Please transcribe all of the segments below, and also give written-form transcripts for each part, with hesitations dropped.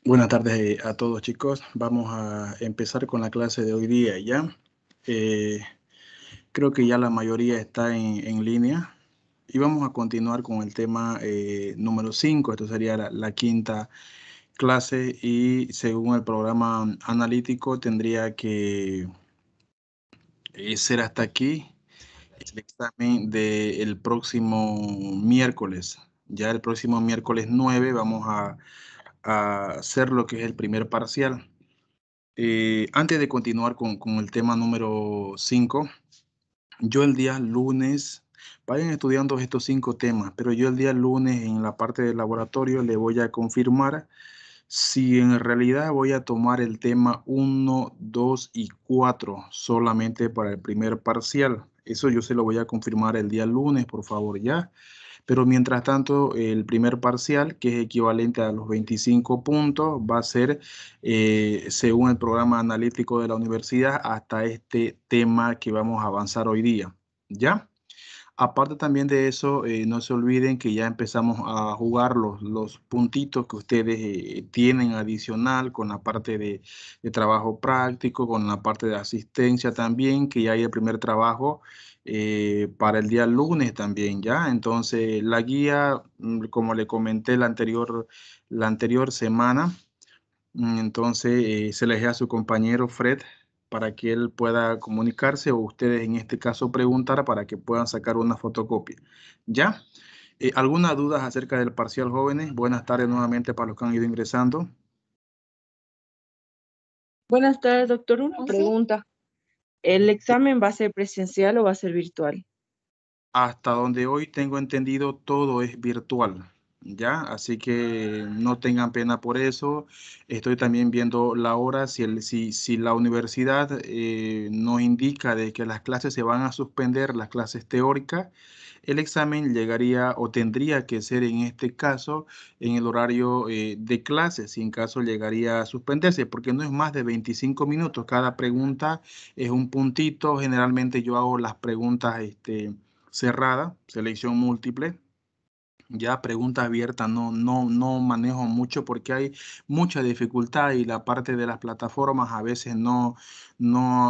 Buenas tardes a todos, chicos. Vamos a empezar con la clase de hoy día ya. Eh, Creo que ya la mayoría está en línea y vamos a continuar con el tema número 5. Esto sería la quinta clase y según el programa analítico tendría que ser hasta aquí el examen del próximo miércoles. Ya el próximo miércoles 9 vamos a hacer lo que es el primer parcial. Antes de continuar con el tema número 5, yo el día lunes, vayan estudiando estos 5 temas, pero yo el día lunes en la parte del laboratorio le voy a confirmar si en realidad voy a tomar el tema 1, 2 y 4 solamente para el primer parcial. Eso yo se lo voy a confirmar el día lunes, por favor, ya. Pero mientras tanto, el primer parcial, que es equivalente a los 25 puntos, va a ser, según el programa analítico de la universidad, hasta este tema que vamos a avanzar hoy día. ¿Ya? Aparte también de eso, no se olviden que ya empezamos a jugar los puntitos que ustedes tienen adicional con la parte de trabajo práctico, con la parte de asistencia también, que ya hay el primer trabajo para el día lunes también, ¿ya? Entonces, la guía, como le comenté la anterior semana, entonces, se le deja a su compañero Fred para que él pueda comunicarse o ustedes en este caso preguntar para que puedan sacar una fotocopia. ¿Ya? ¿Alguna duda acerca del parcial, jóvenes? Buenas tardes nuevamente para los que han ido ingresando. Buenas tardes, doctor. Una pregunta. ¿El examen va a ser presencial o va a ser virtual? Hasta donde hoy tengo entendido, todo es virtual, ¿ya? Así que no tengan pena por eso. Estoy también viendo la hora, si la universidad nos indica de que las clases se van a suspender, las clases teóricas, el examen llegaría o tendría que ser en este caso en el horario de clase, si en caso llegaría a suspenderse, porque no es más de 25 minutos. Cada pregunta es un puntito. Generalmente yo hago las preguntas, cerrada, selección múltiple. Ya pregunta abierta no manejo mucho porque hay mucha dificultad y la parte de las plataformas a veces no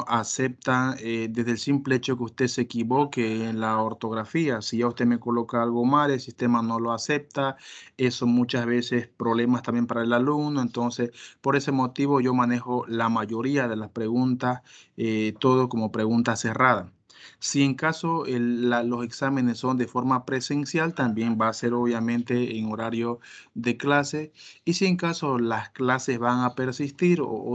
aceptan desde el simple hecho que usted se equivoque en la ortografía. Si ya usted me coloca algo mal, el sistema no lo acepta. Eso muchas veces problemas también para el alumno. Entonces, por ese motivo yo manejo la mayoría de las preguntas, todo como pregunta cerrada. Si en caso los exámenes son de forma presencial, también va a ser obviamente en horario de clase. Y si en caso las clases van a persistir o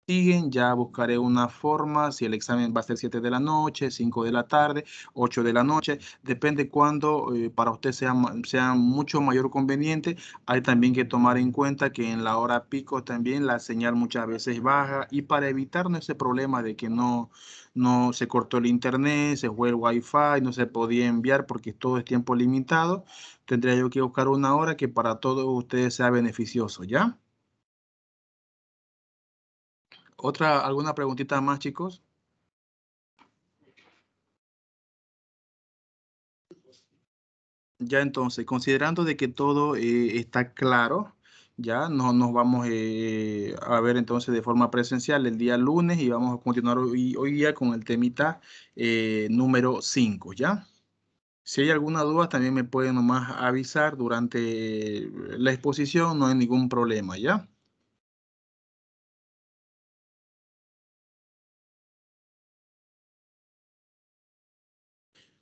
siguen, ya buscaré una forma, si el examen va a ser 7 de la noche, 5 de la tarde, 8 de la noche, depende cuándo para usted sea mucho mayor conveniente. Hay también que tomar en cuenta que en la hora pico también la señal muchas veces baja y para evitarnos ese problema de que no se cortó el internet, se fue el wifi, no se podía enviar porque todo es tiempo limitado, tendría yo que buscar una hora que para todos ustedes sea beneficioso, ¿ya? ¿Alguna preguntita más, chicos? Ya entonces, considerando de que todo está claro, ya no nos vamos a ver entonces de forma presencial el día lunes y vamos a continuar hoy día con el temita número 5, ¿ya? Si hay alguna duda, también me pueden nomás avisar durante la exposición, no hay ningún problema, ¿ya?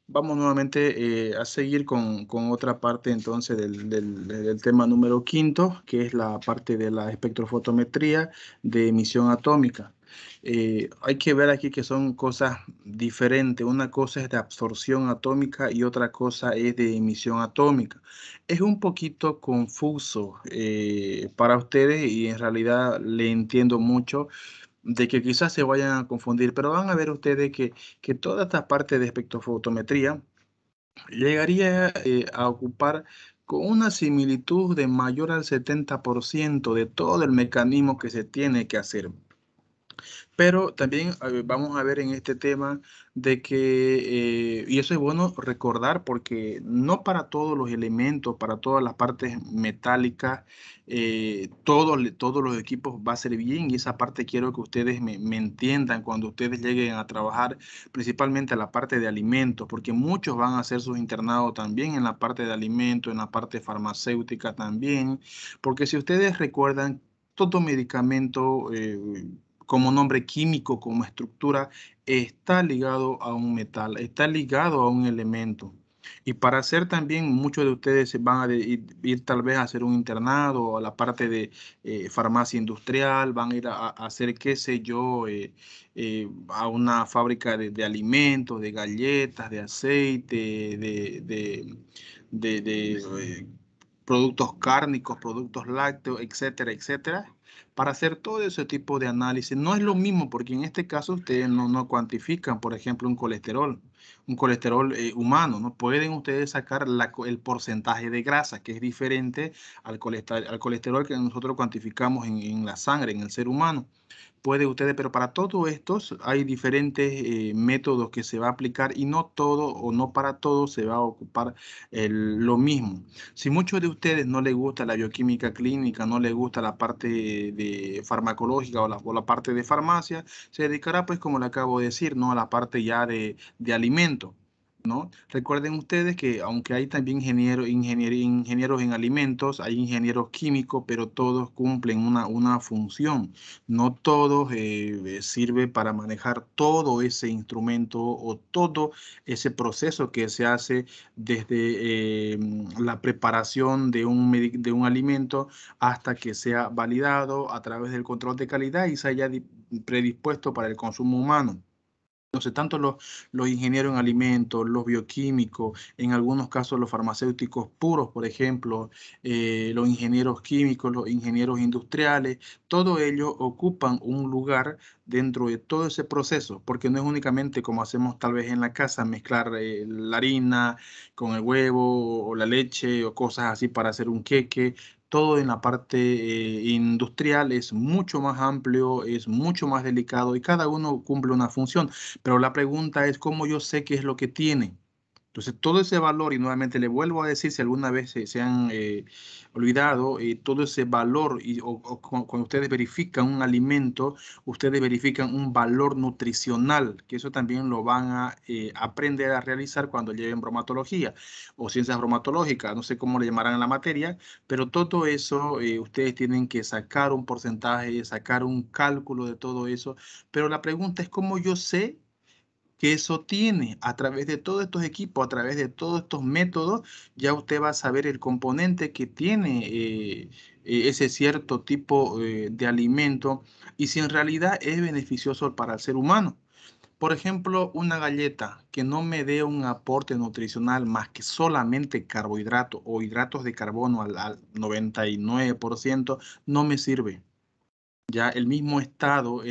Vamos nuevamente a seguir con otra parte entonces del tema número quinto, que es la parte de la espectrofotometría de emisión atómica. Hay que ver aquí que son cosas diferentes. Una cosa es de absorción atómica y otra cosa es de emisión atómica. Es un poquito confuso para ustedes y en realidad le entiendo mucho de que quizás se vayan a confundir, pero van a ver ustedes que toda esta parte de espectrofotometría llegaría a ocupar con una similitud de mayor al 70% de todo el mecanismo que se tiene que hacer. Pero también vamos a ver en este tema de que, y eso es bueno recordar porque no para todos los elementos, para todas las partes metálicas, todos los equipos va a ser bien, y esa parte quiero que ustedes me entiendan cuando ustedes lleguen a trabajar, principalmente a la parte de alimentos, porque muchos van a hacer sus internados también en la parte de alimentos, en la parte farmacéutica también, porque si ustedes recuerdan, todo medicamento, como nombre químico, como estructura, está ligado a un metal, está ligado a un elemento. Y para hacer también, muchos de ustedes se van a ir tal vez a hacer un internado o a la parte de farmacia industrial, van a ir a hacer, qué sé yo, a una fábrica de alimentos, de galletas, de aceite, de productos cárnicos, productos lácteos, etcétera, etcétera, para hacer todo ese tipo de análisis. No es lo mismo porque en este caso ustedes no cuantifican, por ejemplo, un colesterol humano. No pueden ustedes sacar el porcentaje de grasa, que es diferente al colesterol que nosotros cuantificamos en la sangre, en el ser humano. Puede ustedes, pero para todos estos hay diferentes métodos que se va a aplicar, y no todo o no para todos se va a ocupar lo mismo. Si muchos de ustedes no les gusta la bioquímica clínica, no les gusta la parte de farmacológica o la parte de farmacia, se dedicará, pues, como le acabo de decir, ¿no?, a la parte ya de alimento, ¿no? Recuerden ustedes que aunque hay también ingenieros en alimentos, hay ingenieros químicos, pero todos cumplen una función. No todos sirve para manejar todo ese instrumento o todo ese proceso que se hace desde la preparación de un alimento hasta que sea validado a través del control de calidad y se haya predispuesto para el consumo humano. Entonces, tanto los ingenieros en alimentos, los bioquímicos, en algunos casos los farmacéuticos puros, por ejemplo, los ingenieros químicos, los ingenieros industriales, todos ellos ocupan un lugar dentro de todo ese proceso, porque no es únicamente como hacemos tal vez en la casa, mezclar la harina con el huevo o la leche o cosas así para hacer un queque. Todo en la parte industrial es mucho más amplio, es mucho más delicado y cada uno cumple una función. Pero la pregunta es cómo yo sé qué es lo que tiene. Entonces, todo ese valor, y nuevamente le vuelvo a decir, si alguna vez se han olvidado, todo ese valor, cuando ustedes verifican un alimento, ustedes verifican un valor nutricional, que eso también lo van a aprender a realizar cuando lleven bromatología o ciencias bromatológicas, no sé cómo le llamarán a la materia, pero todo eso ustedes tienen que sacar un porcentaje, sacar un cálculo de todo eso. Pero la pregunta es cómo yo sé que eso tiene. A través de todos estos equipos, a través de todos estos métodos, ya usted va a saber el componente que tiene ese cierto tipo de alimento y si en realidad es beneficioso para el ser humano. Por ejemplo, una galleta que no me dé un aporte nutricional más que solamente carbohidratos o hidratos de carbono al 99%, no me sirve. Ya el mismo estado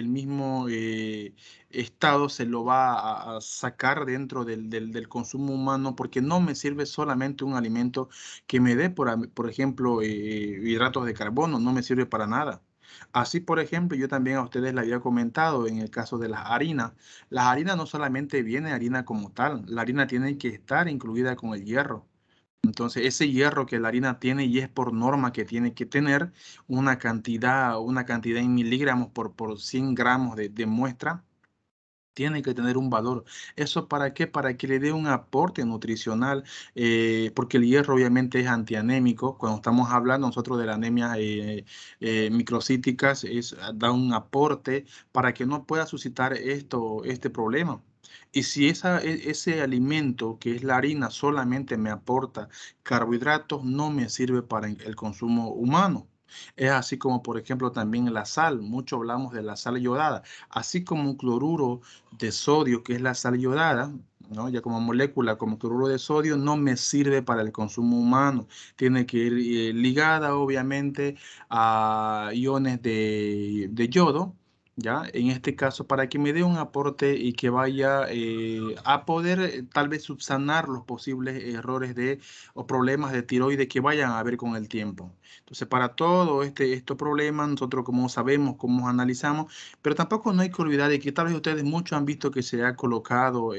se lo va a sacar dentro del consumo humano, porque no me sirve solamente un alimento que me dé, por ejemplo, hidratos de carbono, no me sirve para nada. Así, por ejemplo, yo también a ustedes les había comentado en el caso de las harinas no solamente viene harina como tal, la harina tiene que estar incluida con el hierro. Entonces, ese hierro que la harina tiene, y es por norma que tiene que tener una cantidad en miligramos por 100 gramos de muestra, tiene que tener un valor. ¿Eso para qué? Para que le dé un aporte nutricional, porque el hierro obviamente es antianémico. Cuando estamos hablando nosotros de la anemia microcíticas, da un aporte para que no pueda suscitar este problema. Y si ese alimento, que es la harina, solamente me aporta carbohidratos, no me sirve para el consumo humano. Es así como, por ejemplo, también la sal. Mucho hablamos de la sal yodada. Así como un cloruro de sodio, que es la sal yodada, ¿no? Ya como molécula, como cloruro de sodio, no me sirve para el consumo humano. Tiene que ir ligada, obviamente, a iones de yodo, ¿ya? En este caso, para que me dé un aporte y que vaya a poder tal vez subsanar los posibles errores o problemas de tiroides que vayan a haber con el tiempo. Entonces, para todo estos problemas, nosotros como sabemos, cómo analizamos, pero tampoco no hay que olvidar de que tal vez ustedes muchos han visto que se ha colocado...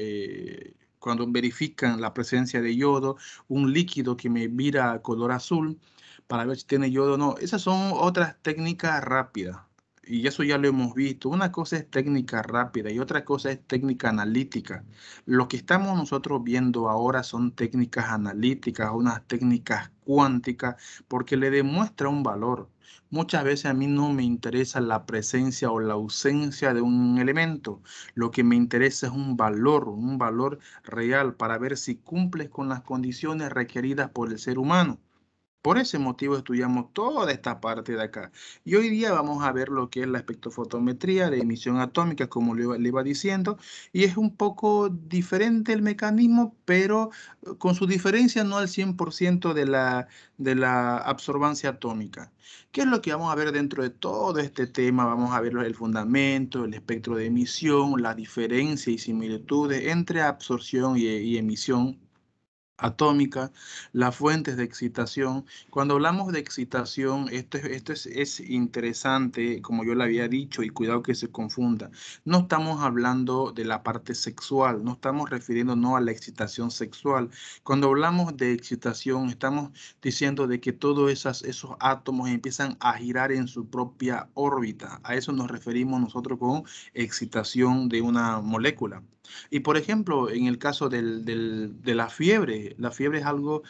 cuando verifican la presencia de yodo, un líquido que me mira color azul para ver si tiene yodo o no. Esas son otras técnicas rápidas. Y eso ya lo hemos visto. Una cosa es técnica rápida y otra cosa es técnica analítica. Lo que estamos nosotros viendo ahora son técnicas analíticas, unas técnicas cuánticas, porque le demuestra un valor. Muchas veces a mí no me interesa la presencia o la ausencia de un elemento. Lo que me interesa es un valor real para ver si cumples con las condiciones requeridas por el ser humano. Por ese motivo estudiamos toda esta parte de acá. Y hoy día vamos a ver lo que es la espectrofotometría de emisión atómica, como le iba diciendo, y es un poco diferente el mecanismo, pero con su diferencia no al 100% de la absorbancia atómica. ¿Qué es lo que vamos a ver dentro de todo este tema? Vamos a ver el fundamento, el espectro de emisión, la diferencia y similitudes entre absorción y emisión atómica, las fuentes de excitación. Cuando hablamos de excitación, esto es interesante, como yo le había dicho, y cuidado que se confunda. No estamos hablando de la parte sexual, no estamos refiriéndonos a la excitación sexual. Cuando hablamos de excitación, estamos diciendo de que todos esos átomos empiezan a girar en su propia órbita. A eso nos referimos nosotros con excitación de una molécula. Y por ejemplo, en el caso de la fiebre es algo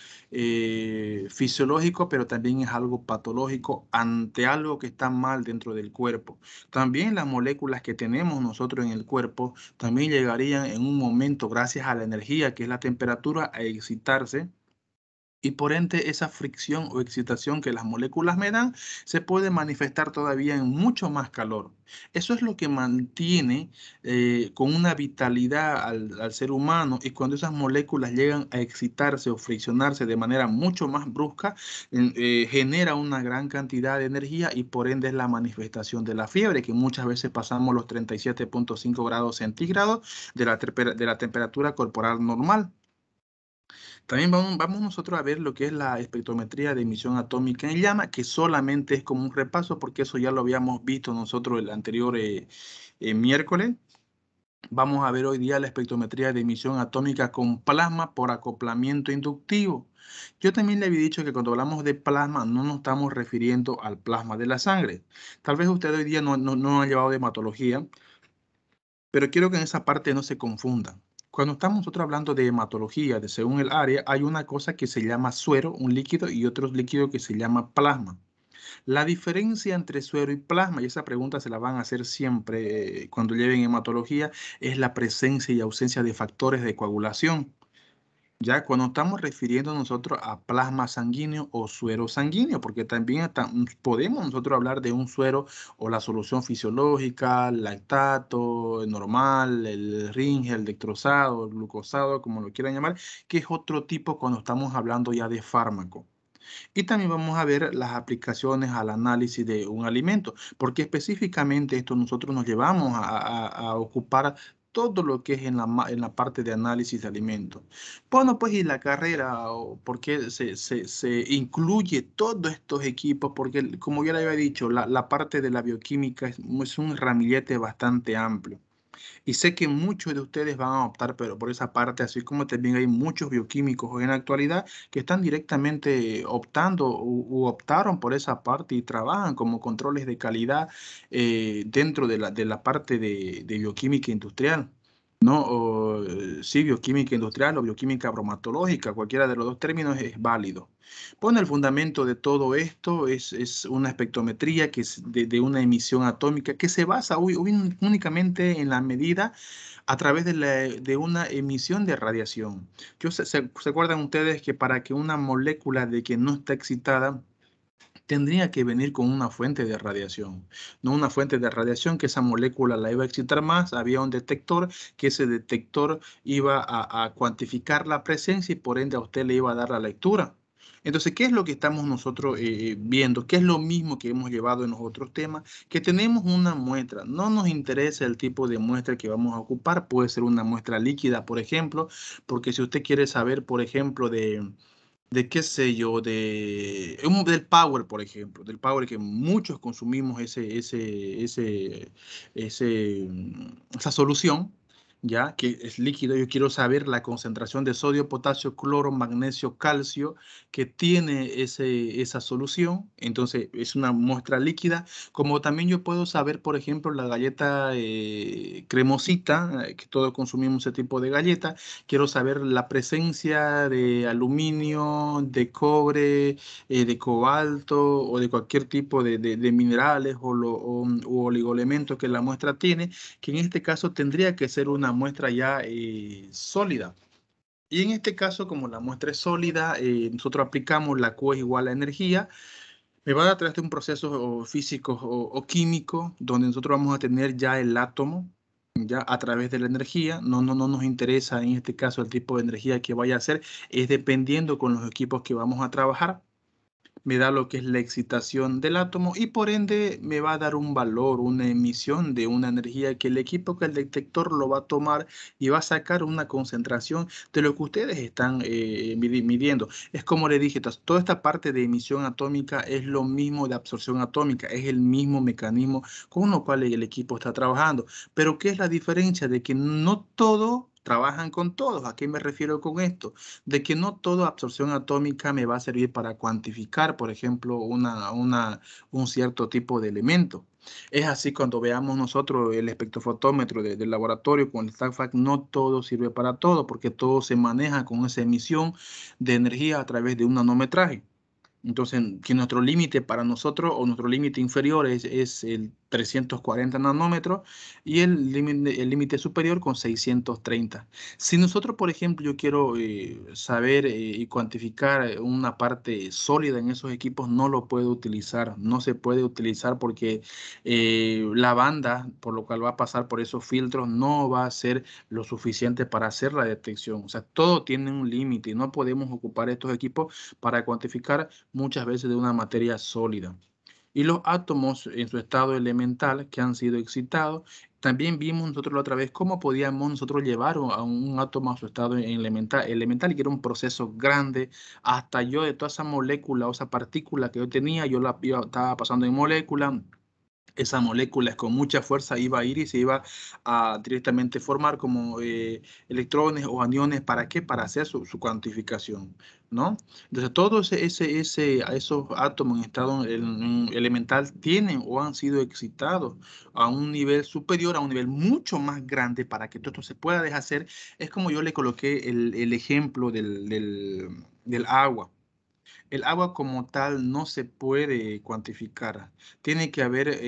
fisiológico, pero también es algo patológico ante algo que está mal dentro del cuerpo. También las moléculas que tenemos nosotros en el cuerpo también llegarían en un momento, gracias a la energía que es la temperatura, a excitarse y por ende, esa fricción o excitación que las moléculas me dan se puede manifestar todavía en mucho más calor. Eso es lo que mantiene con una vitalidad al ser humano, y cuando esas moléculas llegan a excitarse o friccionarse de manera mucho más brusca, genera una gran cantidad de energía y por ende es la manifestación de la fiebre, que muchas veces pasamos los 37,5 grados centígrados de la temperatura corporal normal. También vamos nosotros a ver lo que es la espectrometría de emisión atómica en llama, que solamente es como un repaso, porque eso ya lo habíamos visto nosotros el anterior miércoles. Vamos a ver hoy día la espectrometría de emisión atómica con plasma por acoplamiento inductivo. Yo también le había dicho que cuando hablamos de plasma no nos estamos refiriendo al plasma de la sangre. Tal vez usted hoy día no ha llevado de hematología, pero quiero que en esa parte no se confunda. Cuando estamos nosotros hablando de hematología, de según el área, hay una cosa que se llama suero, un líquido, y otro líquido que se llama plasma. La diferencia entre suero y plasma, y esa pregunta se la van a hacer siempre cuando lleven hematología, es la presencia y ausencia de factores de coagulación. Ya cuando estamos refiriendo nosotros a plasma sanguíneo o suero sanguíneo, porque también podemos nosotros hablar de un suero o la solución fisiológica, lactato, normal, el ring, el dextrosado, el glucosado, como lo quieran llamar, que es otro tipo cuando estamos hablando ya de fármaco. Y también vamos a ver las aplicaciones al análisis de un alimento, porque específicamente esto nosotros nos llevamos a ocupar todo lo que es en la parte de análisis de alimentos. Bueno, pues y la carrera, ¿por qué se incluye todos estos equipos? Porque como ya le había dicho, la parte de la bioquímica es un ramillete bastante amplio. Y sé que muchos de ustedes van a optar por esa parte, así como también hay muchos bioquímicos en la actualidad que están directamente optando u optaron por esa parte y trabajan como controles de calidad dentro de la parte de bioquímica industrial. ¿No? Sí, bioquímica industrial o bioquímica bromatológica, cualquiera de los dos términos es válido. Bueno, el fundamento de todo esto es una espectrometría que es de una emisión atómica que se basa únicamente en la medida a través de una emisión de radiación. ¿Se acuerdan ustedes que para que una molécula de que no está excitada tendría que venir con una fuente de radiación, no una fuente de radiación que esa molécula la iba a excitar más, había un detector, que ese detector iba a cuantificar la presencia y por ende a usted le iba a dar la lectura? Entonces, ¿qué es lo que estamos nosotros viendo? ¿Qué es lo mismo que hemos llevado en los otros temas? Que tenemos una muestra. No nos interesa el tipo de muestra que vamos a ocupar. Puede ser una muestra líquida, por ejemplo, porque si usted quiere saber, por ejemplo, de qué sé yo, del power, por ejemplo, del power que muchos consumimos esa solución, ya que es líquido. Yo quiero saber la concentración de sodio, potasio, cloro, magnesio, calcio que tiene esa solución. Entonces es una muestra líquida. Como también yo puedo saber, por ejemplo, la galleta cremosita, que todos consumimos ese tipo de galleta. Quiero saber la presencia de aluminio, de cobre, de cobalto o de cualquier tipo de minerales o oligoelementos que la muestra tiene, que en este caso tendría que ser una muestra ya sólida. Y en este caso, como la muestra es sólida, nosotros aplicamos la Q es igual a energía. Me va a través de un proceso físico o químico donde nosotros vamos a tener ya el átomo ya a través de la energía. No nos interesa en este caso el tipo de energía que vaya a ser, es dependiendo con los equipos que vamos a trabajar. Me da lo que es la excitación del átomo y por ende me va a dar un valor, una emisión de una energía que el equipo, que el detector lo va a tomar y va a sacar una concentración de lo que ustedes están midiendo. Es como le dije, toda esta parte de emisión atómica es lo mismo de absorción atómica, es el mismo mecanismo con lo cual el equipo está trabajando. Pero ¿qué es la diferencia? De que no todo trabajan con todos. ¿A qué me refiero con esto? De que no toda absorción atómica me va a servir para cuantificar, por ejemplo, un cierto tipo de elemento. Es así cuando veamos nosotros el espectrofotómetro del laboratorio con el StatFact, no todo sirve para todo, porque todo se maneja con esa emisión de energía a través de un nanometraje. Entonces, que nuestro límite para nosotros o nuestro límite inferior es el 340 nanómetros y el límite superior con 630. Si nosotros, por ejemplo, yo quiero saber y cuantificar una parte sólida en esos equipos, no lo puedo utilizar. No se puede utilizar porque la banda, por lo cual va a pasar por esos filtros, no va a ser lo suficiente para hacer la detección. O sea, todo tiene un límite y no podemos ocupar estos equipos para cuantificar muchas veces de una materia sólida. Y los átomos en su estado elemental que han sido excitados, también vimos nosotros la otra vez cómo podíamos nosotros llevar a un átomo a su estado elemental, y que era un proceso grande. Hasta yo de toda esa molécula o esa partícula que yo tenía, yo estaba pasando en molécula. Esa molécula con mucha fuerza iba a ir y se iba a directamente formar como electrones o aniones. ¿Para qué? Para hacer su cuantificación, ¿no? Entonces, todos esos átomos en estado elemental tienen o han sido excitados a un nivel superior, a un nivel mucho más grande para que todo esto se pueda deshacer. Es como yo le coloqué el ejemplo del agua. El agua como tal no se puede cuantificar. Tiene que haber,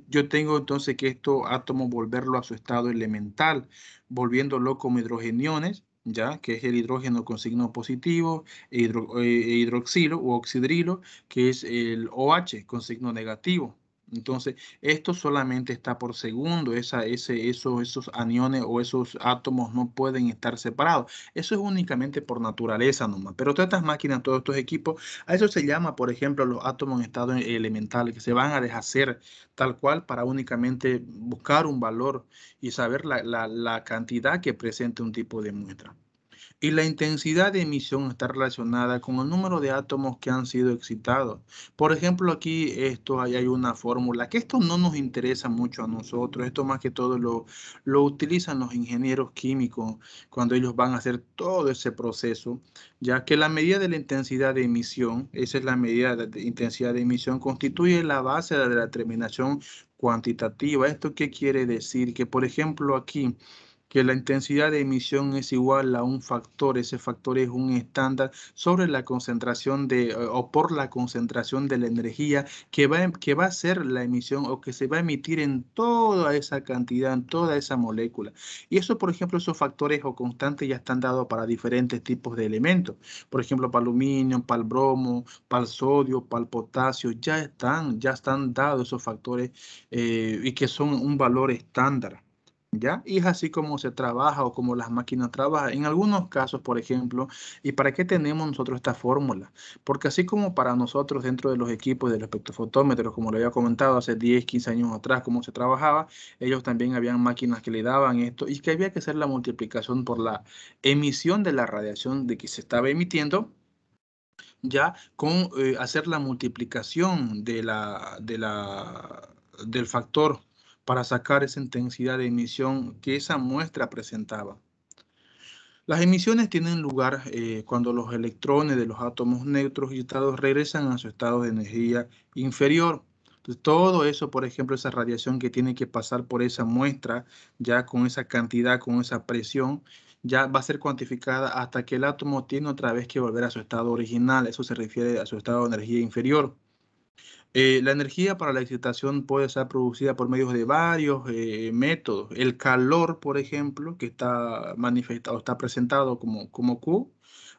yo tengo entonces que estos átomos volverlo a su estado elemental, volviéndolo como hidrogeniones, ya que es el hidrógeno con signo positivo, e hidroxilo o oxidrilo, que es el OH con signo negativo. Entonces, esto solamente está por segundo. Esos aniones o esos átomos no pueden estar separados. Eso es únicamente por naturaleza nomás. Pero todas estas máquinas, todos estos equipos, a eso se llama, por ejemplo, los átomos en estado elemental, que se van a deshacer tal cual para únicamente buscar un valor y saber la cantidad que presenta un tipo de muestra. Y la intensidad de emisión está relacionada con el número de átomos que han sido excitados. Por ejemplo, aquí ahí hay una fórmula que esto no nos interesa mucho a nosotros. Esto más que todo lo utilizan los ingenieros químicos cuando ellos van a hacer todo ese proceso, ya que la medida de la intensidad de emisión, esa es la medida de intensidad de emisión, constituye la base de la determinación cuantitativa. ¿Esto qué quiere decir? Que, por ejemplo, aquí que la intensidad de emisión es igual a un factor. Ese factor es un estándar sobre la concentración o por la concentración de la energía que va a ser la emisión o que se va a emitir en toda esa cantidad, en toda esa molécula. Y eso, por ejemplo, esos factores o constantes ya están dados para diferentes tipos de elementos. Por ejemplo, para aluminio, para el bromo, para el sodio, para el potasio, ya están dados esos factores y que son un valor estándar. ¿Ya? Y es así como se trabaja o como las máquinas trabajan. En algunos casos, por ejemplo, ¿y para qué tenemos nosotros esta fórmula? Porque así como para nosotros dentro de los equipos del espectrofotómetro, como lo había comentado hace 10, 15 años atrás, cómo se trabajaba, ellos también habían máquinas que le daban esto y que había que hacer la multiplicación por la emisión de la radiación de que se estaba emitiendo ya con hacer la multiplicación del factor para sacar esa intensidad de emisión que esa muestra presentaba. Las emisiones tienen lugar cuando los electrones de los átomos neutros y estados regresan a su estado de energía inferior. Entonces, todo eso, por ejemplo, esa radiación que tiene que pasar por esa muestra, ya con esa cantidad, con esa presión, ya va a ser cuantificada hasta que el átomo tiene otra vez que volver a su estado original. Eso se refiere a su estado de energía inferior. La energía para la excitación puede ser producida por medios de varios métodos. El calor, por ejemplo, que está manifestado, está presentado como Q,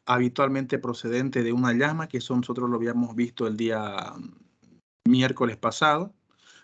habitualmente procedente de una llama, que eso nosotros lo habíamos visto el día miércoles pasado.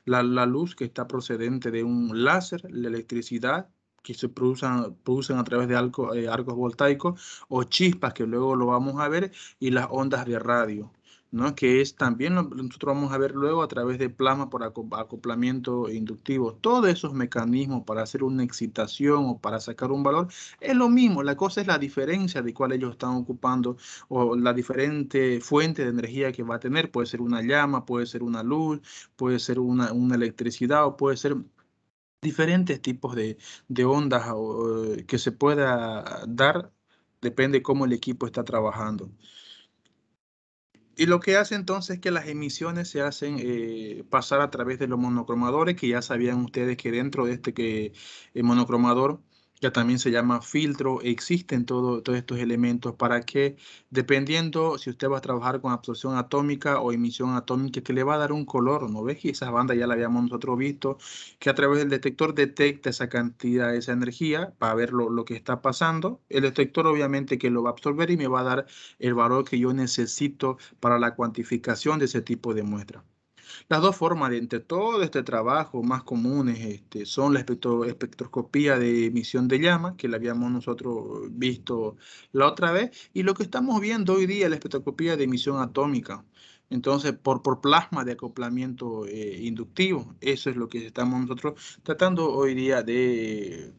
La luz que está procedente de un láser, la electricidad que se producen a través de arcos voltaicos o chispas que luego lo vamos a ver y las ondas de radio, ¿no? Que es también nosotros vamos a ver luego a través de plasma por acoplamiento inductivo. Todos esos mecanismos para hacer una excitación o para sacar un valor es lo mismo. La cosa es la diferencia de cuál ellos están ocupando o la diferente fuente de energía que va a tener. Puede ser una llama, puede ser una luz, puede ser una electricidad o puede ser diferentes tipos de ondas que se pueda dar, depende cómo el equipo está trabajando. Y lo que hace entonces es que las emisiones se hacen pasar a través de los monocromadores, que ya sabían ustedes que dentro de monocromador, que también se llama filtro, existen todos estos elementos para que, dependiendo si usted va a trabajar con absorción atómica o emisión atómica, que le va a dar un color, ¿no ves? Y esas bandas ya la habíamos nosotros visto, que a través del detector detecta esa cantidad, esa energía, para ver lo que está pasando. El detector obviamente que lo va a absorber y me va a dar el valor que yo necesito para la cuantificación de ese tipo de muestra. Las dos formas de entre todo este trabajo más comunes son la espectroscopía de emisión de llama, que la habíamos nosotros visto la otra vez, y lo que estamos viendo hoy día, la espectroscopía de emisión atómica. Entonces, por plasma de acoplamiento inductivo, eso es lo que estamos nosotros tratando hoy día de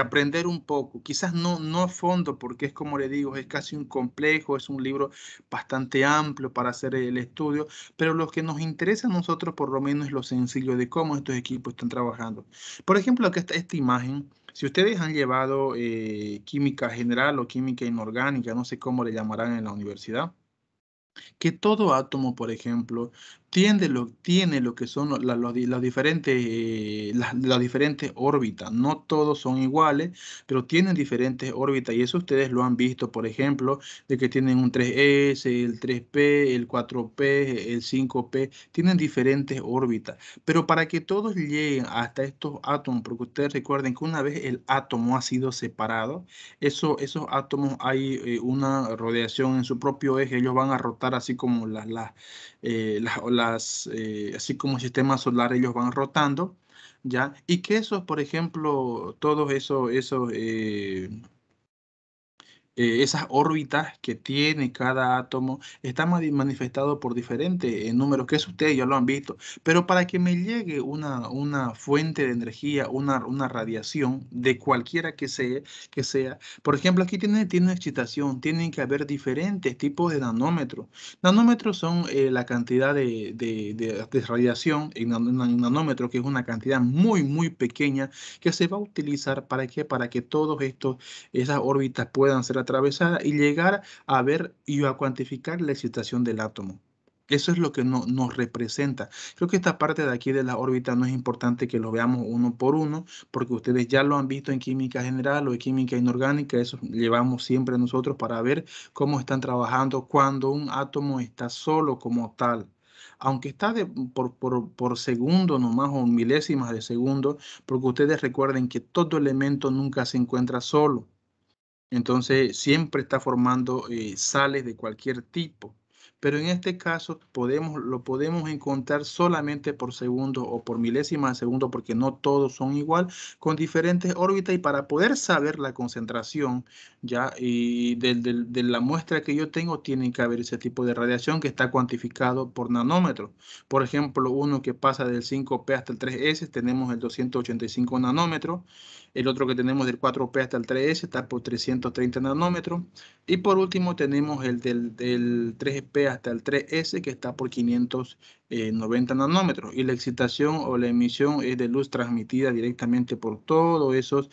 aprender un poco, quizás no a fondo, porque es como le digo, es casi un complejo, es un libro bastante amplio para hacer el estudio, pero lo que nos interesa a nosotros por lo menos es lo sencillo de cómo estos equipos están trabajando. Por ejemplo, aquí está esta imagen. Si ustedes han llevado química general o química inorgánica, no sé cómo le llamarán en la universidad, que todo átomo, por ejemplo, tiene lo que son las diferentes órbitas. No todos son iguales, pero tienen diferentes órbitas. Y eso ustedes lo han visto, por ejemplo, de que tienen un 3s, el 3p, el 4p, el 5p. Tienen diferentes órbitas. Pero para que todos lleguen hasta estos átomos, porque ustedes recuerden que una vez el átomo ha sido separado, esos átomos hay una radiación en su propio eje, ellos van a rotar así como así como el sistema solar, ellos van rotando, ¿ya? Y que esos, por ejemplo, todos esas órbitas que tiene cada átomo están manifestados por diferentes números, que eso ustedes ya lo han visto. Pero para que me llegue una fuente de energía, una radiación de cualquiera que sea, por ejemplo, aquí tiene excitación, tienen que haber diferentes tipos de nanómetros. Nanómetros son la cantidad de radiación en nanómetro, que es una cantidad muy, muy pequeña que se va a utilizar ¿para qué? Para que todos esas órbitas puedan ser atravesadas y llegar a ver y a cuantificar la excitación del átomo. Eso es lo que nos representa. Creo que esta parte de aquí de la órbita no es importante que lo veamos uno por uno, porque ustedes ya lo han visto en química general o en química inorgánica. Eso llevamos siempre nosotros para ver cómo están trabajando cuando un átomo está solo como tal. Aunque está por segundo nomás o milésimas de segundo, porque ustedes recuerden que todo elemento nunca se encuentra solo. Entonces, siempre está formando sales de cualquier tipo. pero en este caso lo podemos encontrar solamente por segundo o por milésima de segundo, porque no todos son igual, con diferentes órbitas, y para poder saber la concentración ya y de la muestra que yo tengo, tiene que haber ese tipo de radiación que está cuantificado por nanómetros. Por ejemplo, uno que pasa del 5P hasta el 3S, tenemos el 285 nanómetros. El otro que tenemos del 4P hasta el 3S está por 330 nanómetros. Y por último tenemos el del 3P hasta el 3S, que está por 590 nanómetros. Y la excitación o la emisión es de luz transmitida directamente por todos esos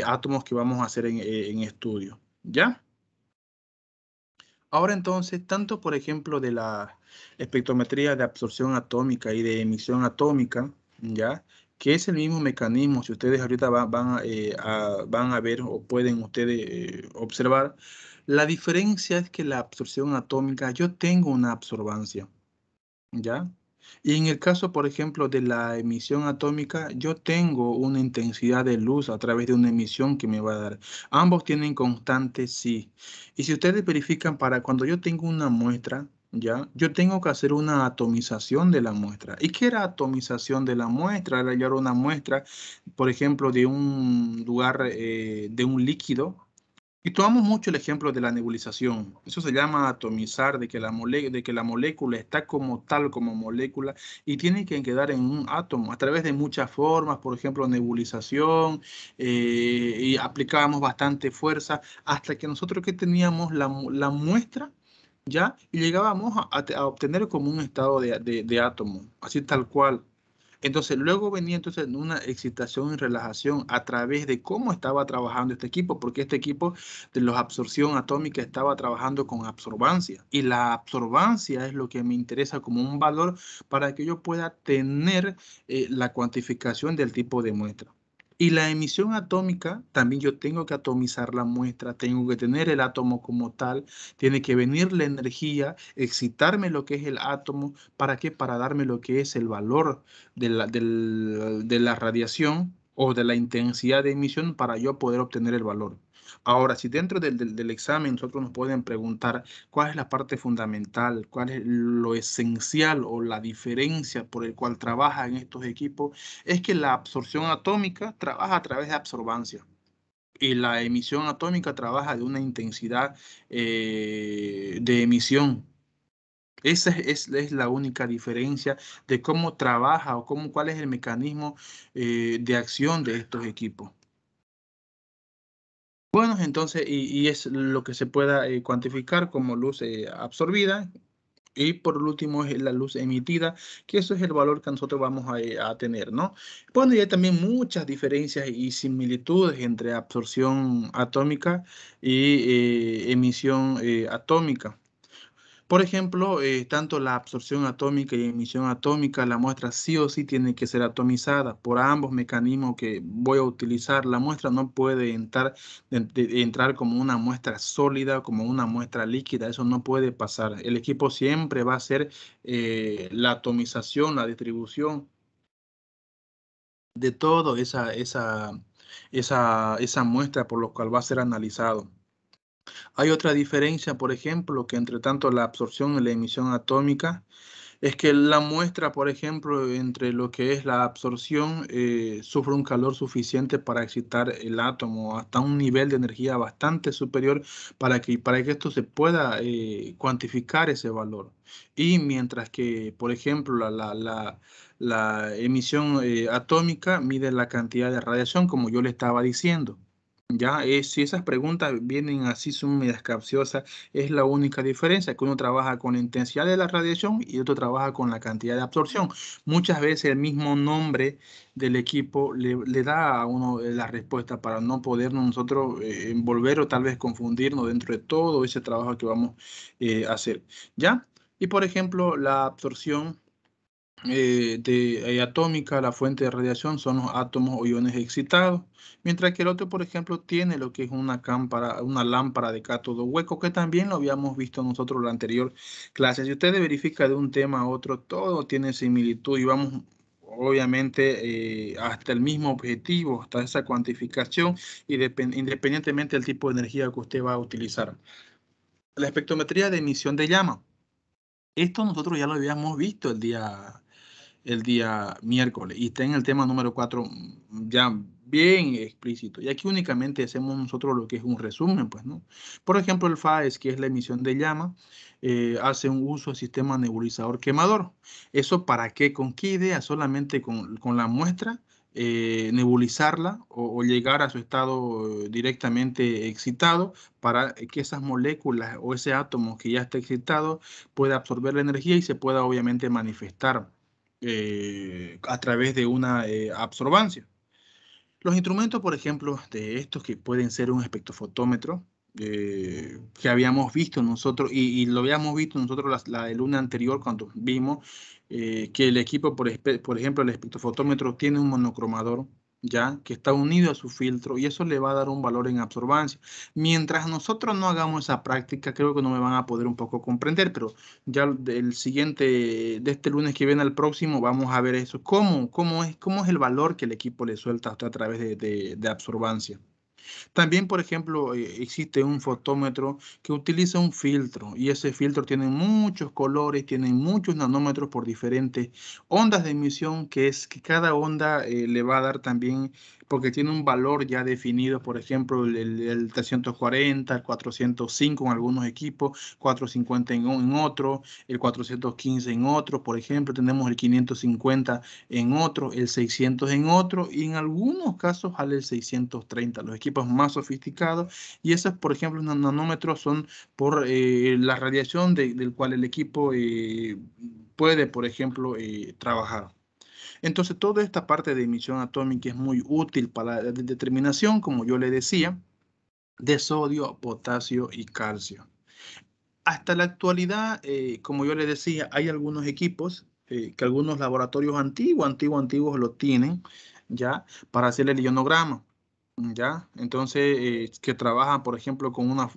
átomos que vamos a hacer en estudio. ¿Ya? Ahora entonces, tanto por ejemplo de la espectrometría de absorción atómica y de emisión atómica, ¿ya? Que es el mismo mecanismo, si ustedes ahorita van a ver o pueden ustedes observar, la diferencia es que la absorción atómica, yo tengo una absorbancia, ¿ya? Y en el caso, por ejemplo, de la emisión atómica, yo tengo una intensidad de luz a través de una emisión que me va a dar. Ambos tienen constante, sí. Y si ustedes verifican, para cuando yo tengo una muestra, ¿ya? Yo tengo que hacer una atomización de la muestra. ¿Y qué era atomización de la muestra? Era hallar una muestra, por ejemplo, de un lugar, de un líquido. Y tomamos mucho el ejemplo de la nebulización. Eso se llama atomizar, de que la molécula está como tal, como molécula, y tiene que quedar en un átomo a través de muchas formas, por ejemplo, nebulización, y aplicábamos bastante fuerza hasta que nosotros que teníamos la muestra, ¿ya? Y llegábamos a obtener como un estado de átomo, así tal cual. Entonces, luego venía entonces una excitación y relajación a través de cómo estaba trabajando este equipo, porque este equipo de la absorción atómica estaba trabajando con absorbancia. Y la absorbancia es lo que me interesa como un valor para que yo pueda tener la cuantificación del tipo de muestra. Y la emisión atómica, también yo tengo que atomizar la muestra, tengo que tener el átomo como tal, tiene que venir la energía, excitarme lo que es el átomo, ¿para qué? Para darme lo que es el valor de la radiación o de la intensidad de emisión para yo poder obtener el valor. Ahora, si dentro del examen nosotros nos pueden preguntar cuál es la parte fundamental, cuál es lo esencial o la diferencia por el cual trabajan estos equipos, es que la absorción atómica trabaja a través de absorbancia. Y la emisión atómica trabaja de una intensidad de emisión. Esa es la única diferencia de cómo trabaja o cuál es el mecanismo de acción de estos equipos. Bueno, entonces, y es lo que se pueda cuantificar como luz absorbida. Y por último es la luz emitida, que eso es el valor que nosotros vamos a tener, ¿no? Bueno, y hay también muchas diferencias y similitudes entre absorción atómica y emisión atómica. Por ejemplo, tanto la absorción atómica y emisión atómica, la muestra sí o sí tiene que ser atomizada por ambos mecanismos que voy a utilizar. La muestra no puede entrar como una muestra sólida, como una muestra líquida. Eso no puede pasar. El equipo siempre va a hacer la atomización, la distribución de toda esa muestra por lo cual va a ser analizado. Hay otra diferencia, por ejemplo, que entre tanto la absorción y la emisión atómica, es que la muestra, por ejemplo, entre lo que es la absorción, sufre un calor suficiente para excitar el átomo hasta un nivel de energía bastante superior para que esto se pueda cuantificar ese valor. Y mientras que, por ejemplo, la emisión atómica mide la cantidad de radiación, como yo le estaba diciendo. Ya, si esas preguntas vienen así, son medias capciosas, es la única diferencia, que uno trabaja con la intensidad de la radiación y otro trabaja con la cantidad de absorción. Muchas veces el mismo nombre del equipo le da a uno la respuesta para no podernos nosotros envolver o tal vez confundirnos dentro de todo ese trabajo que vamos a hacer. ¿Ya? Y por ejemplo, la absorción atómica, la fuente de radiación son los átomos o iones excitados, mientras que el otro, por ejemplo, tiene lo que es una lámpara de cátodo hueco, que también lo habíamos visto nosotros en la anterior clase. Si usted verifica de un tema a otro, todo tiene similitud y vamos obviamente hasta el mismo objetivo, hasta esa cuantificación y independientemente del tipo de energía que usted va a utilizar. La espectrometría de emisión de llama. Esto nosotros ya lo habíamos visto el día miércoles y está en el tema número 4 ya bien explícito. Y aquí únicamente hacemos nosotros lo que es un resumen, pues, ¿no? Por ejemplo, el FAES, que es la emisión de llama, hace un uso del sistema nebulizador quemador. ¿Eso para qué? ¿Con qué idea? Solamente con la muestra, nebulizarla o llegar a su estado directamente excitado para que esas moléculas o ese átomo que ya está excitado pueda absorber la energía y se pueda obviamente manifestar a través de una absorbancia. Los instrumentos, por ejemplo, de estos que pueden ser un espectrofotómetro, que habíamos visto nosotros, y lo habíamos visto nosotros el lunes anterior cuando vimos que el equipo, por ejemplo, el espectrofotómetro tiene un monocromador, ya, que está unido a su filtro y eso le va a dar un valor en absorbancia. Mientras nosotros no hagamos esa práctica, creo que no me van a poder un poco comprender, pero ya del siguiente, de este lunes que viene al próximo, vamos a ver eso. ¿Cómo es el valor que el equipo le suelta a través de absorbancia? También, por ejemplo, existe un fotómetro que utiliza un filtro y ese filtro tiene muchos colores, tiene muchos nanómetros por diferentes ondas de emisión, que es que cada onda le va a dar también, porque tiene un valor ya definido, por ejemplo, el 340, el 405 en algunos equipos, 450 en otro, el 415 en otro, por ejemplo, tenemos el 550 en otro, el 600 en otro y en algunos casos sale el 630, los equipos más sofisticados y esos, por ejemplo, nanómetros son por la radiación del cual el equipo puede, por ejemplo, trabajar. Entonces, toda esta parte de emisión atómica es muy útil para la determinación, como yo le decía, de sodio, potasio y calcio. Hasta la actualidad, como yo le decía, hay algunos equipos que algunos laboratorios antiguos lo tienen ya para hacer el ionograma. ¿Ya? Entonces, que trabajan, por ejemplo, con una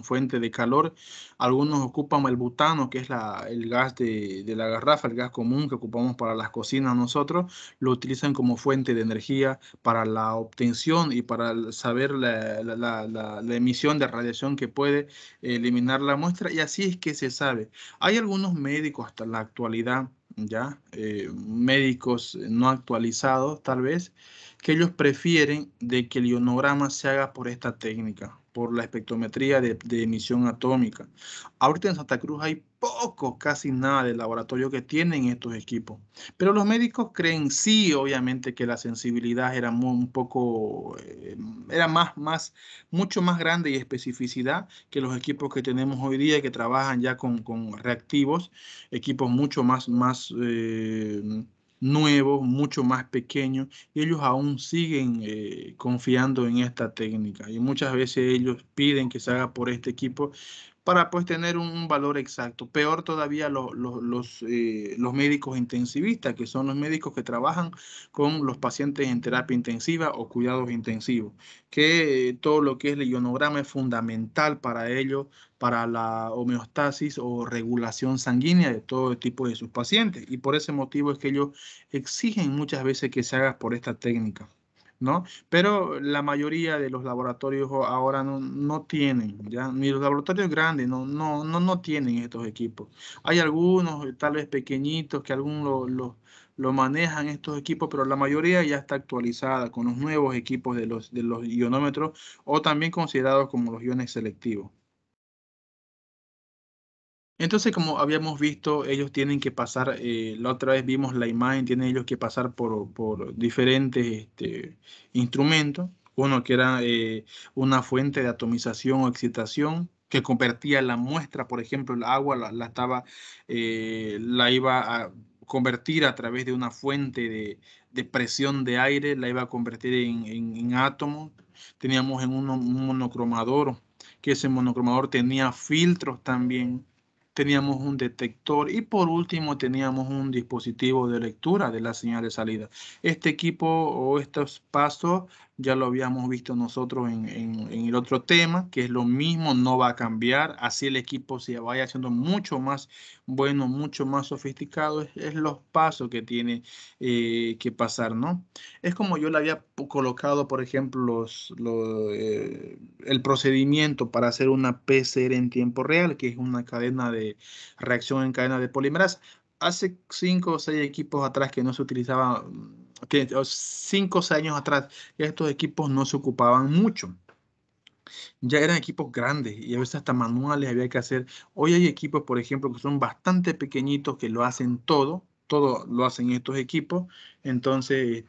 fuente de calor. Algunos ocupan el butano, que es el gas de la garrafa, el gas común que ocupamos para las cocinas nosotros, lo utilizan como fuente de energía para la obtención y para saber la emisión de radiación que puede eliminar la muestra. Y así es que se sabe. Hay algunos médicos hasta la actualidad, ¿ya? Médicos no actualizados, tal vez que ellos prefieren de que el ionograma se haga por esta técnica, por la espectrometría de emisión atómica. Ahorita en Santa Cruz hay poco, casi nada de laboratorio que tienen estos equipos, pero los médicos creen sí, obviamente, que la sensibilidad era un poco, era mucho más grande y especificidad que los equipos que tenemos hoy día que trabajan ya con reactivos, equipos mucho más nuevos, mucho más pequeños y ellos aún siguen confiando en esta técnica y muchas veces ellos piden que se haga por este equipo para pues tener un valor exacto. Peor todavía los médicos intensivistas, que son los médicos que trabajan con los pacientes en terapia intensiva o cuidados intensivos, que todo lo que es el ionograma es fundamental para ellos, para la homeostasis o regulación sanguínea de todo tipo de sus pacientes. Y por ese motivo es que ellos exigen muchas veces que se haga por esta técnica, ¿no? Pero la mayoría de los laboratorios ahora no tienen, ¿ya? Ni los laboratorios grandes no tienen estos equipos. Hay algunos, tal vez pequeñitos, que algunos lo manejan estos equipos, pero la mayoría ya está actualizada con los nuevos equipos de los ionómetros o también considerados como los iones selectivos. Entonces, como habíamos visto, ellos tienen que pasar, la otra vez vimos la imagen, tienen ellos que pasar por diferentes instrumentos. Uno que era una fuente de atomización o excitación que convertía la muestra, por ejemplo, el agua la iba a convertir a través de una fuente de presión de aire, la iba a convertir en átomos. Teníamos un monocromador, que ese monocromador tenía filtros también, teníamos un detector y por último teníamos un dispositivo de lectura de la señal de salida. Este equipo o estos pasos ya lo habíamos visto nosotros en el otro tema, que es lo mismo, no va a cambiar, así el equipo se vaya haciendo mucho más bueno, mucho más sofisticado, es los pasos que tiene que pasar, ¿no? Es como yo le había colocado, por ejemplo, el procedimiento para hacer una PCR en tiempo real, que es una cadena de reacción en cadena de polimerasa. Hace 5 o 6 equipos atrás que no se utilizaba, que 5 o 6 años atrás, estos equipos no se ocupaban mucho. Ya eran equipos grandes y a veces hasta manuales había que hacer. Hoy hay equipos, por ejemplo, que son bastante pequeñitos que lo hacen todo lo hacen estos equipos. Entonces,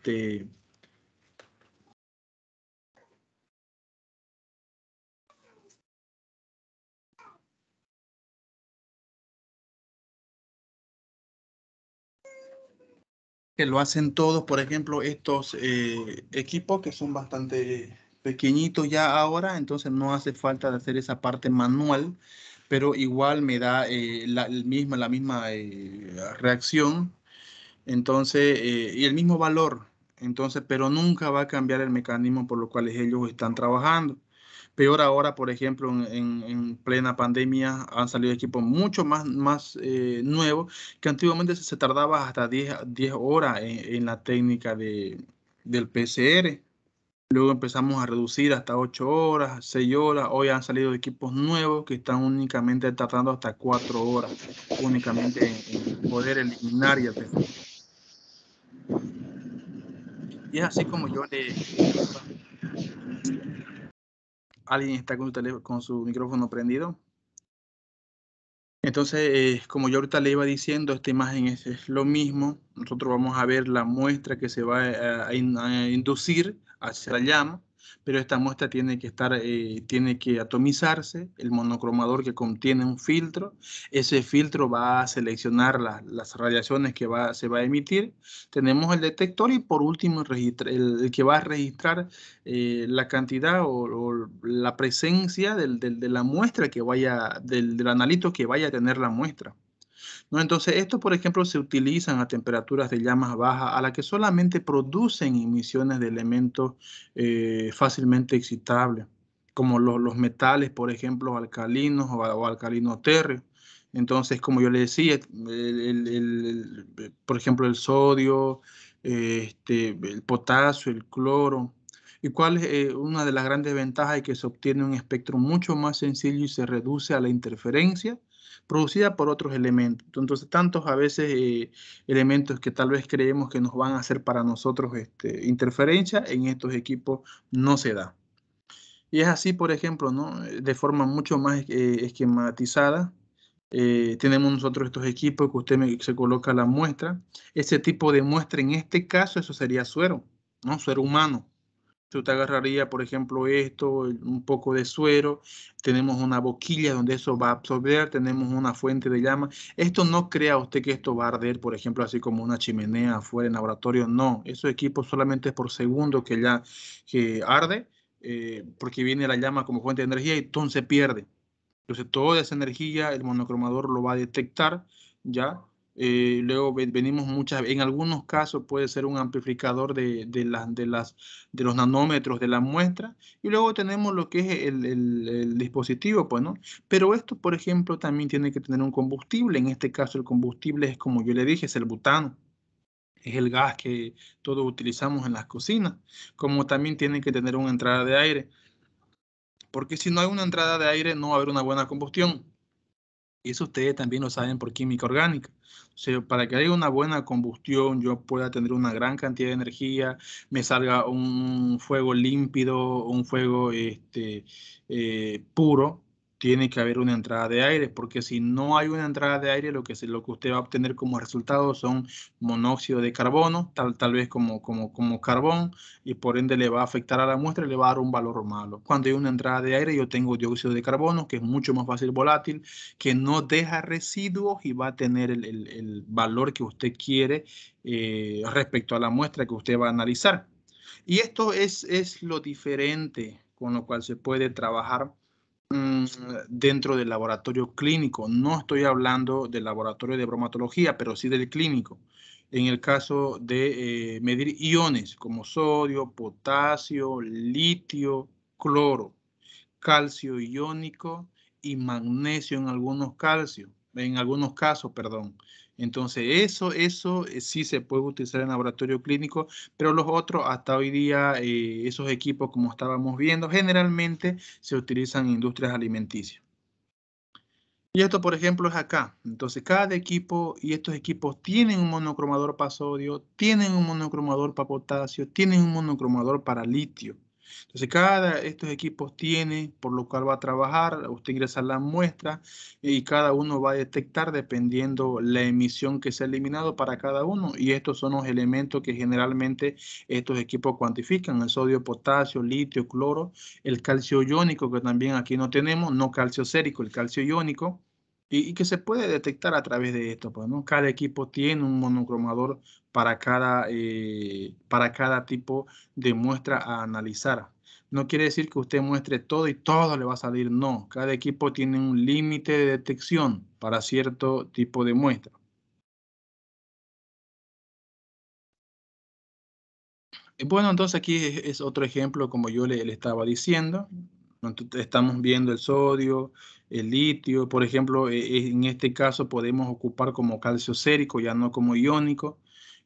que lo hacen todos, por ejemplo, estos equipos que son bastante pequeñitos ya ahora, entonces no hace falta de hacer esa parte manual, pero igual me da la misma reacción, entonces, y el mismo valor, entonces, pero nunca va a cambiar el mecanismo por lo cual ellos están trabajando. Peor ahora, por ejemplo, en plena pandemia han salido equipos mucho más nuevos que antiguamente se tardaba hasta 10 horas en la técnica del PCR. Luego empezamos a reducir hasta 8 horas, 6 horas. Hoy han salido equipos nuevos que están únicamente tardando hasta 4 horas, únicamente en poder eliminar y hacer. Y es así como yo le... ¿Alguien está con con su micrófono prendido? Entonces, como yo ahorita le iba diciendo, esta imagen es lo mismo. Nosotros vamos a ver la muestra que se va a inducir hacia la llama, pero esta muestra tiene que tiene que atomizarse. El monocromador que contiene un filtro, ese filtro va a seleccionar las radiaciones que se va a emitir. Tenemos el detector y por último el que va a registrar la cantidad o la presencia de la muestra que vaya, del analito que vaya a tener la muestra, ¿no? Entonces, estos, por ejemplo, se utilizan a temperaturas de llamas bajas a las que solamente producen emisiones de elementos fácilmente excitables, como los metales, por ejemplo, alcalinos o alcalinos térreos. Entonces, como yo le decía, por ejemplo, el sodio, el potasio, el cloro. ¿Y cuál es una de las grandes ventajas? Es que se obtiene un espectro mucho más sencillo y se reduce a la interferencia producida por otros elementos. Entonces, tantos a veces elementos que tal vez creemos que nos van a hacer para nosotros interferencia, en estos equipos no se da. Y es así, por ejemplo, ¿no? De forma mucho más esquematizada. Tenemos nosotros estos equipos que se coloca la muestra. Ese tipo de muestra, en este caso, eso sería suero, ¿no? Suero humano. Usted agarraría, por ejemplo, un poco de suero, tenemos una boquilla donde eso va a absorber, tenemos una fuente de llama. Esto no crea usted que esto va a arder, por ejemplo, así como una chimenea afuera en laboratorio. No, esos equipos solamente es por segundo que arde, porque viene la llama como fuente de energía y entonces pierde. Entonces, toda esa energía, el monocromador lo va a detectar, ¿ya? Luego venimos en algunos casos puede ser un amplificador de los nanómetros de la muestra, y luego tenemos lo que es el dispositivo, pues, ¿no? Pero esto, por ejemplo, también tiene que tener un combustible. En este caso, el combustible es, como yo le dije, es el butano. Es el gas que todos utilizamos en las cocinas, como también tiene que tener una entrada de aire, porque si no hay una entrada de aire, no va a haber una buena combustión. Y eso ustedes también lo saben por química orgánica. O sea, para que haya una buena combustión, yo pueda tener una gran cantidad de energía, me salga un fuego límpido, un fuego puro, tiene que haber una entrada de aire, porque si no hay una entrada de aire, lo que usted va a obtener como resultado son monóxido de carbono, tal vez como carbón, y por ende le va a afectar a la muestra y le va a dar un valor malo. Cuando hay una entrada de aire, yo tengo dióxido de carbono, que es mucho más fácil volátil, que no deja residuos y va a tener el valor que usted quiere respecto a la muestra que usted va a analizar. Y esto es lo diferente con lo cual se puede trabajar dentro del laboratorio clínico. No estoy hablando del laboratorio de bromatología, pero sí del clínico. en el caso de medir iones como sodio, potasio, litio, cloro, calcio iónico y magnesio en algunos casos, perdón. Entonces, eso sí se puede utilizar en laboratorio clínico, pero los otros, hasta hoy día, esos equipos, como estábamos viendo, generalmente se utilizan en industrias alimenticias. Y esto, por ejemplo, es acá. Entonces, cada equipo y estos equipos tienen un monocromador para sodio, tienen un monocromador para potasio, tienen un monocromador para litio. Entonces, cada estos equipos tiene, por lo cual va a trabajar, usted ingresa la muestra y cada uno va a detectar dependiendo la emisión que se ha eliminado para cada uno. Y estos son los elementos que generalmente estos equipos cuantifican: el sodio, potasio, litio, cloro, el calcio iónico, que también aquí no tenemos, no calcio sérico, el calcio iónico. Y que se puede detectar a través de esto, pues, ¿no? Cada equipo tiene un monocromador para cada tipo de muestra a analizar. No quiere decir que usted muestre todo y todo le va a salir. No, cada equipo tiene un límite de detección para cierto tipo de muestra. Bueno, entonces aquí es otro ejemplo, como yo le estaba diciendo. Entonces, estamos viendo el sodio, el litio, por ejemplo, en este caso podemos ocupar como calcio sérico, ya no como iónico,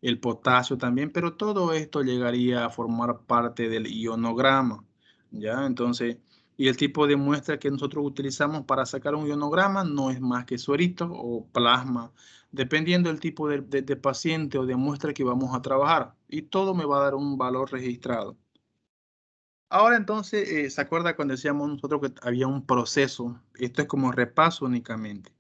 el potasio también, pero todo esto llegaría a formar parte del ionograma, ¿ya? Entonces, y el tipo de muestra que nosotros utilizamos para sacar un ionograma no es más que suerito o plasma, dependiendo del tipo de paciente o de muestra que vamos a trabajar. Y todo me va a dar un valor registrado. Ahora entonces, ¿se acuerda cuando decíamos nosotros que había un proceso? Esto es como repaso únicamente.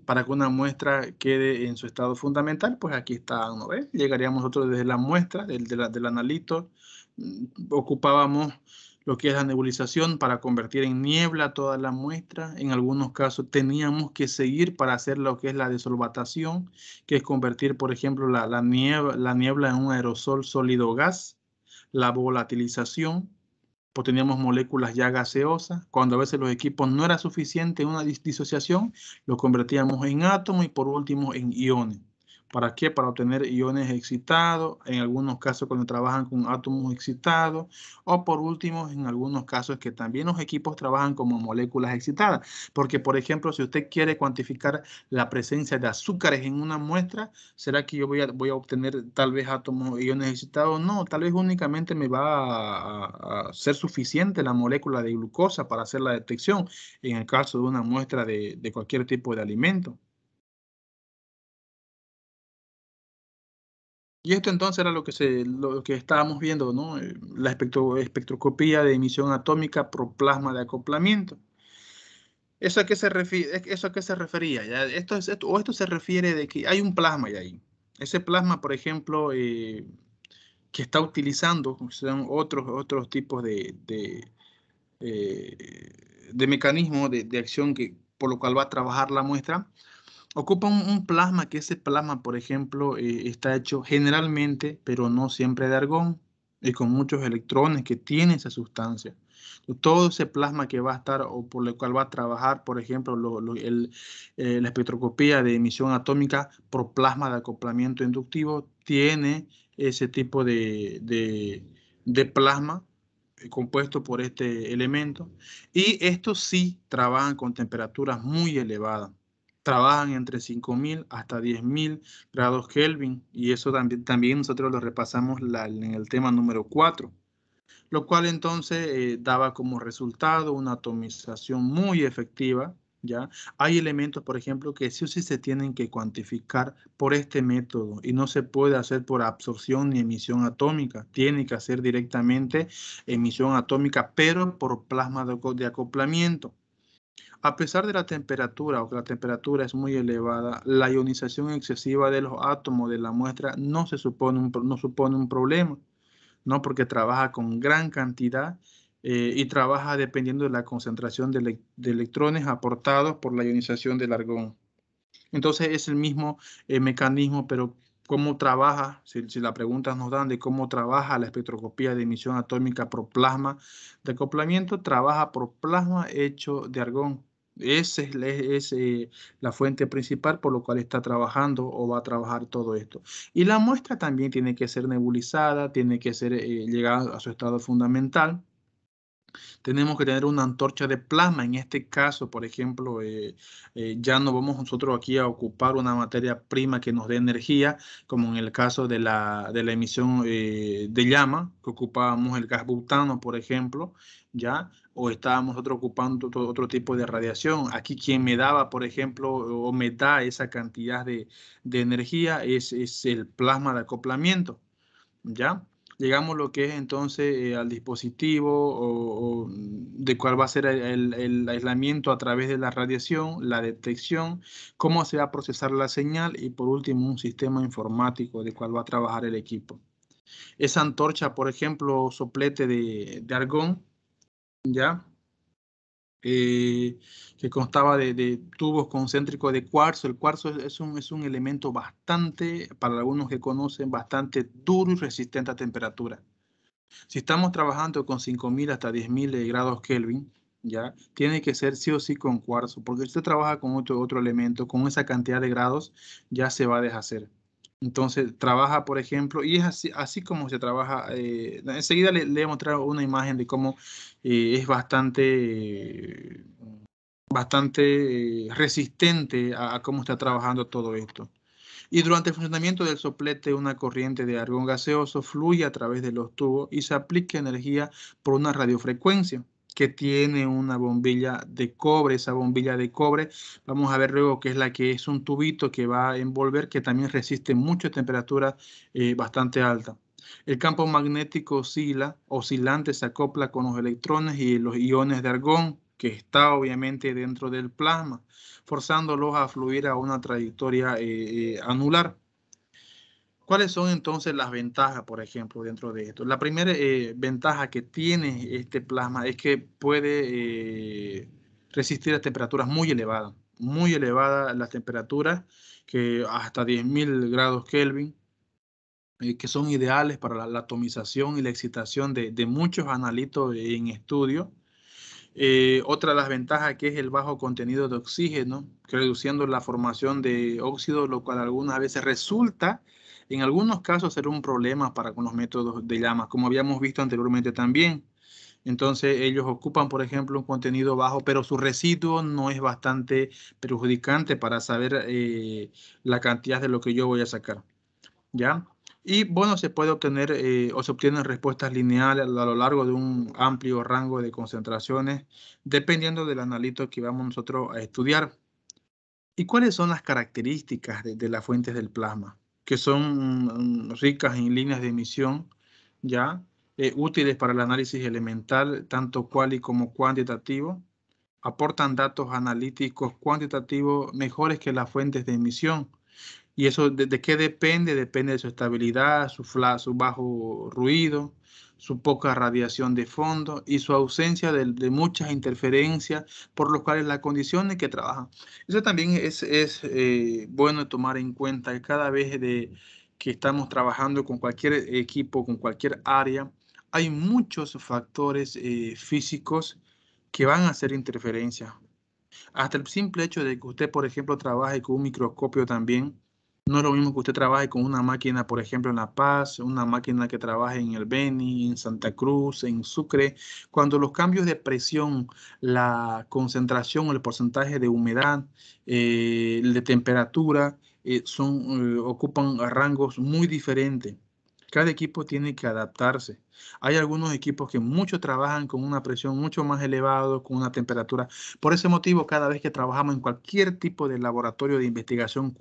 Para que una muestra quede en su estado fundamental, pues aquí está, ¿no ves? Llegaríamos nosotros desde la muestra, del analito, ocupábamos lo que es la nebulización para convertir en niebla toda la muestra. En algunos casos teníamos que seguir para hacer lo que es la desolvatación, que es convertir, por ejemplo, la niebla en un aerosol sólido gas, la volatilización, pues teníamos moléculas ya gaseosas. Cuando a veces los equipos no era suficiente una disociación, lo convertíamos en átomos y por último en iones. ¿Para qué? Para obtener iones excitados, en algunos casos cuando trabajan con átomos excitados, o por último, en algunos casos que también los equipos trabajan como moléculas excitadas. Porque, por ejemplo, si usted quiere cuantificar la presencia de azúcares en una muestra, ¿será que yo voy a obtener tal vez átomos iones excitados? No, tal vez únicamente me va a ser suficiente la molécula de glucosa para hacer la detección en el caso de una muestra de cualquier tipo de alimento. Y esto entonces era lo que estábamos viendo, ¿no? La espectroscopía de emisión atómica por plasma de acoplamiento. ¿Eso a qué se refiere? ¿Eso a qué se refería? ¿Ya? Esto se refiere de que hay un plasma ahí. Ese plasma, por ejemplo, que está utilizando, son otros tipos de mecanismos de acción por lo cual va a trabajar la muestra. Ocupa un plasma, que ese plasma, por ejemplo, está hecho generalmente, pero no siempre, de argón y con muchos electrones que tiene esa sustancia. Todo ese plasma que va a estar o por el cual va a trabajar, por ejemplo, la espectroscopía de emisión atómica por plasma de acoplamiento inductivo, tiene ese tipo de plasma compuesto por este elemento. Y estos sí trabajan con temperaturas muy elevadas. Trabajan entre 5.000 hasta 10.000 grados Kelvin, y eso también nosotros lo repasamos en el tema número 4, lo cual entonces daba como resultado una atomización muy efectiva. ¿Ya? Hay elementos, por ejemplo, que sí o sí se tienen que cuantificar por este método y no se puede hacer por absorción ni emisión atómica. Tiene que hacer directamente emisión atómica, pero por plasma de acoplamiento. A pesar de la temperatura o que la temperatura es muy elevada, la ionización excesiva de los átomos de la muestra no supone un problema, ¿no? Porque trabaja con gran cantidad y trabaja dependiendo de la concentración de electrones aportados por la ionización del argón. Entonces es el mismo mecanismo, pero cómo trabaja, si la pregunta nos dan de cómo trabaja la espectroscopía de emisión atómica por plasma de acoplamiento, trabaja por plasma hecho de argón. Esa es la fuente principal por lo cual está trabajando o va a trabajar todo esto. Y la muestra también tiene que ser nebulizada, tiene que ser llegada a su estado fundamental. Tenemos que tener una antorcha de plasma. En este caso, por ejemplo, ya no vamos nosotros aquí a ocupar una materia prima que nos dé energía, como en el caso de la emisión de llama, que ocupábamos el gas butano, por ejemplo, ya, o estábamos nosotros ocupando otro tipo de radiación. Aquí quien me daba, por ejemplo, o me da esa cantidad de energía es el plasma de acoplamiento. ¿Ya? Llegamos lo que es entonces al dispositivo o de cuál va a ser el aislamiento a través de la radiación, la detección, cómo se va a procesar la señal y por último un sistema informático de cuál va a trabajar el equipo. Esa antorcha, por ejemplo, soplete de argón, ¿ya? Que constaba de tubos concéntricos de cuarzo. El cuarzo es un elemento bastante, para algunos que conocen, bastante duro y resistente a temperatura. Si estamos trabajando con 5.000 hasta 10.000 grados Kelvin, ¿ya? Tiene que ser sí o sí con cuarzo, porque si usted trabaja con otro elemento, con esa cantidad de grados, ya se va a deshacer. Entonces, trabaja, por ejemplo, y es así como se trabaja. Enseguida le voy a mostrar una imagen de cómo es bastante resistente a cómo está trabajando todo esto. Y durante el funcionamiento del soplete, una corriente de argón gaseoso fluye a través de los tubos y se aplica energía por una radiofrecuencia que tiene una bombilla de cobre. Esa bombilla de cobre, vamos a ver luego que es la que es un tubito que va a envolver, que también resiste mucha temperatura bastante alta. El campo magnético oscilante se acopla con los electrones y los iones de argón, que está obviamente dentro del plasma, forzándolos a fluir a una trayectoria anular. ¿Cuáles son entonces las ventajas, por ejemplo, dentro de esto? La primera ventaja que tiene este plasma es que puede resistir a temperaturas muy elevadas las temperaturas, que hasta 10.000 grados Kelvin, que son ideales para la atomización y la excitación de muchos analitos en estudio. Otra de las ventajas que es el bajo contenido de oxígeno, que reduciendo la formación de óxido, lo cual algunas veces resulta, en algunos casos, ser un problema para con los métodos de llamas, como habíamos visto anteriormente también. Entonces, ellos ocupan, por ejemplo, un contenido bajo, pero su residuo no es bastante perjudicante para saber la cantidad de lo que yo voy a sacar. ¿Ya? Y bueno, se puede obtener o se obtienen respuestas lineales a lo largo de un amplio rango de concentraciones, dependiendo del analito que vamos nosotros a estudiar. ¿Y cuáles son las características de las fuentes del plasma? Que son ricas en líneas de emisión, ¿ya? Útiles para el análisis elemental, tanto cuali como cuantitativo. Aportan datos analíticos cuantitativos mejores que las fuentes de emisión. ¿Y eso de qué depende? Depende de su estabilidad, su bajo ruido, su poca radiación de fondo y su ausencia de muchas interferencias, por lo cuales las condiciones que trabajan. Eso también es bueno tomar en cuenta que cada vez que estamos trabajando con cualquier equipo, con cualquier área, hay muchos factores físicos que van a hacer interferencia. Hasta el simple hecho de que usted, por ejemplo, trabaje con un microscopio también, no es lo mismo que usted trabaje con una máquina, por ejemplo, en La Paz, una máquina que trabaje en el Beni, en Santa Cruz, en Sucre, cuando los cambios de presión, la concentración o el porcentaje de humedad, de temperatura, ocupan rangos muy diferentes. Cada equipo tiene que adaptarse. Hay algunos equipos que mucho trabajan con una presión mucho más elevada, con una temperatura. Por ese motivo, cada vez que trabajamos en cualquier tipo de laboratorio de investigación,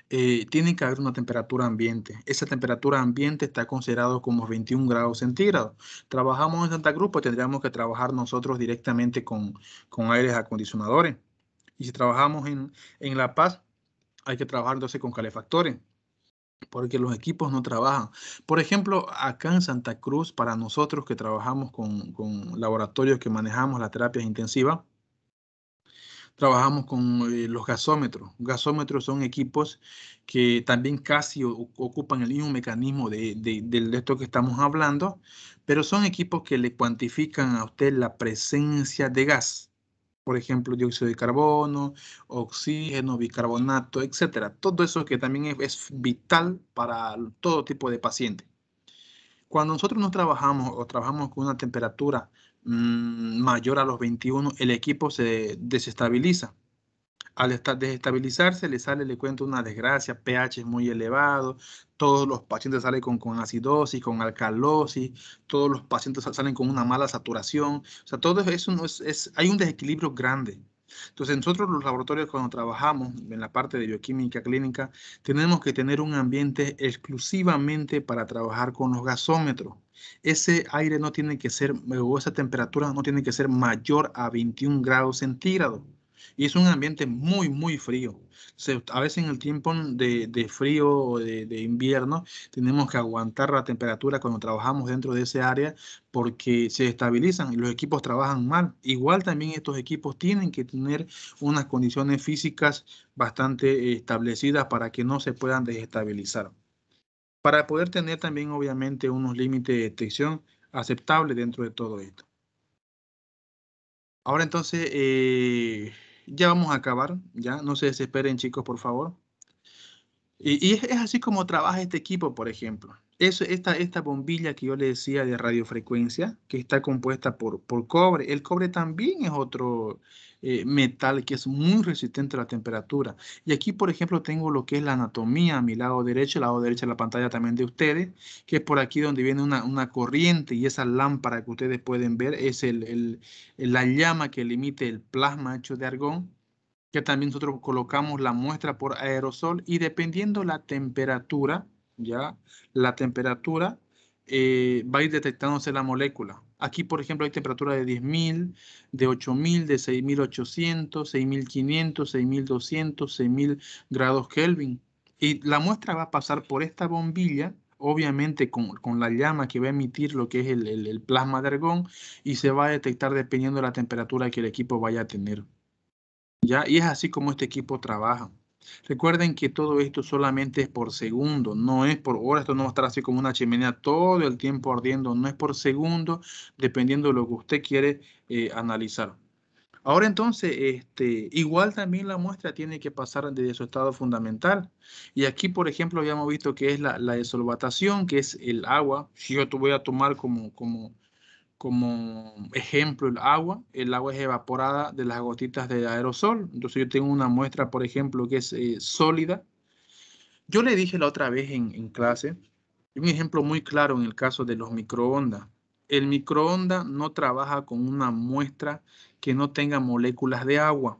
tiene que haber una temperatura ambiente. Esa temperatura ambiente está considerado como 21 grados centígrados. Trabajamos en Santa Cruz, pues tendríamos que trabajar nosotros directamente con aires acondicionadores. Y si trabajamos en La Paz, hay que trabajar entonces con calefactores, porque los equipos no trabajan. Por ejemplo, acá en Santa Cruz, para nosotros que trabajamos con laboratorios que manejamos las terapias intensivas, trabajamos con los gasómetros. Gasómetros son equipos que también casi ocupan el mismo mecanismo de esto que estamos hablando, pero son equipos que le cuantifican a usted la presencia de gas. por ejemplo, dióxido de carbono, oxígeno, bicarbonato, etcétera. Todo eso que también es vital para todo tipo de paciente. Cuando nosotros no trabajamos o trabajamos con una temperatura mayor a los 21, el equipo se desestabiliza. Al desestabilizarse, le cuento una desgracia, pH es muy elevado, todos los pacientes salen con acidosis, con alcalosis, todos los pacientes salen con una mala saturación, o sea, todo eso no hay un desequilibrio grande. Entonces, nosotros los laboratorios cuando trabajamos en la parte de bioquímica clínica, tenemos que tener un ambiente exclusivamente para trabajar con los gasómetros. Ese aire no tiene que ser, o esa temperatura no tiene que ser mayor a 21 grados centígrados. Y es un ambiente muy, muy frío. A veces en el tiempo de frío o de invierno tenemos que aguantar la temperatura cuando trabajamos dentro de ese área porque se estabilizan y los equipos trabajan mal. Igual también estos equipos tienen que tener unas condiciones físicas bastante establecidas para que no se puedan desestabilizar. Para poder tener también obviamente unos límites de detección aceptables dentro de todo esto. Ahora entonces, ya vamos a acabar, ya, no se desesperen chicos, por favor. Y es así como trabaja este equipo, por ejemplo. Esta bombilla que yo le decía de radiofrecuencia, que está compuesta por cobre. El cobre también es otro metal que es muy resistente a la temperatura. Y aquí, por ejemplo, tengo lo que es la anatomía a mi lado derecho, el lado derecho de la pantalla también de ustedes, que es por aquí donde viene una corriente y esa lámpara que ustedes pueden ver es la llama que limite el plasma hecho de argón, que también nosotros colocamos la muestra por aerosol y dependiendo la temperatura, ya, la temperatura va a ir detectándose la molécula. Aquí, por ejemplo, hay temperatura de 10.000, de 8.000, de 6.800, 6.500, 6.200, 6.000 grados Kelvin. Y la muestra va a pasar por esta bombilla, obviamente con la llama que va a emitir lo que es el plasma de argón y se va a detectar dependiendo de la temperatura que el equipo vaya a tener. ¿Ya? Y es así como este equipo trabaja. Recuerden que todo esto solamente es por segundo, no es por hora, esto no va a estar así como una chimenea todo el tiempo ardiendo, no es por segundo, dependiendo de lo que usted quiere analizar. Ahora entonces, igual también la muestra tiene que pasar desde su estado fundamental. Y aquí, por ejemplo, habíamos visto que es la desolvatación, que es el agua. Si yo te voy a tomar como ejemplo el agua es evaporada de las gotitas de aerosol. Entonces yo tengo una muestra, por ejemplo, que es sólida. Yo le dije la otra vez en clase, un ejemplo muy claro en el caso de los microondas. El microondas no trabaja con una muestra que no tenga moléculas de agua.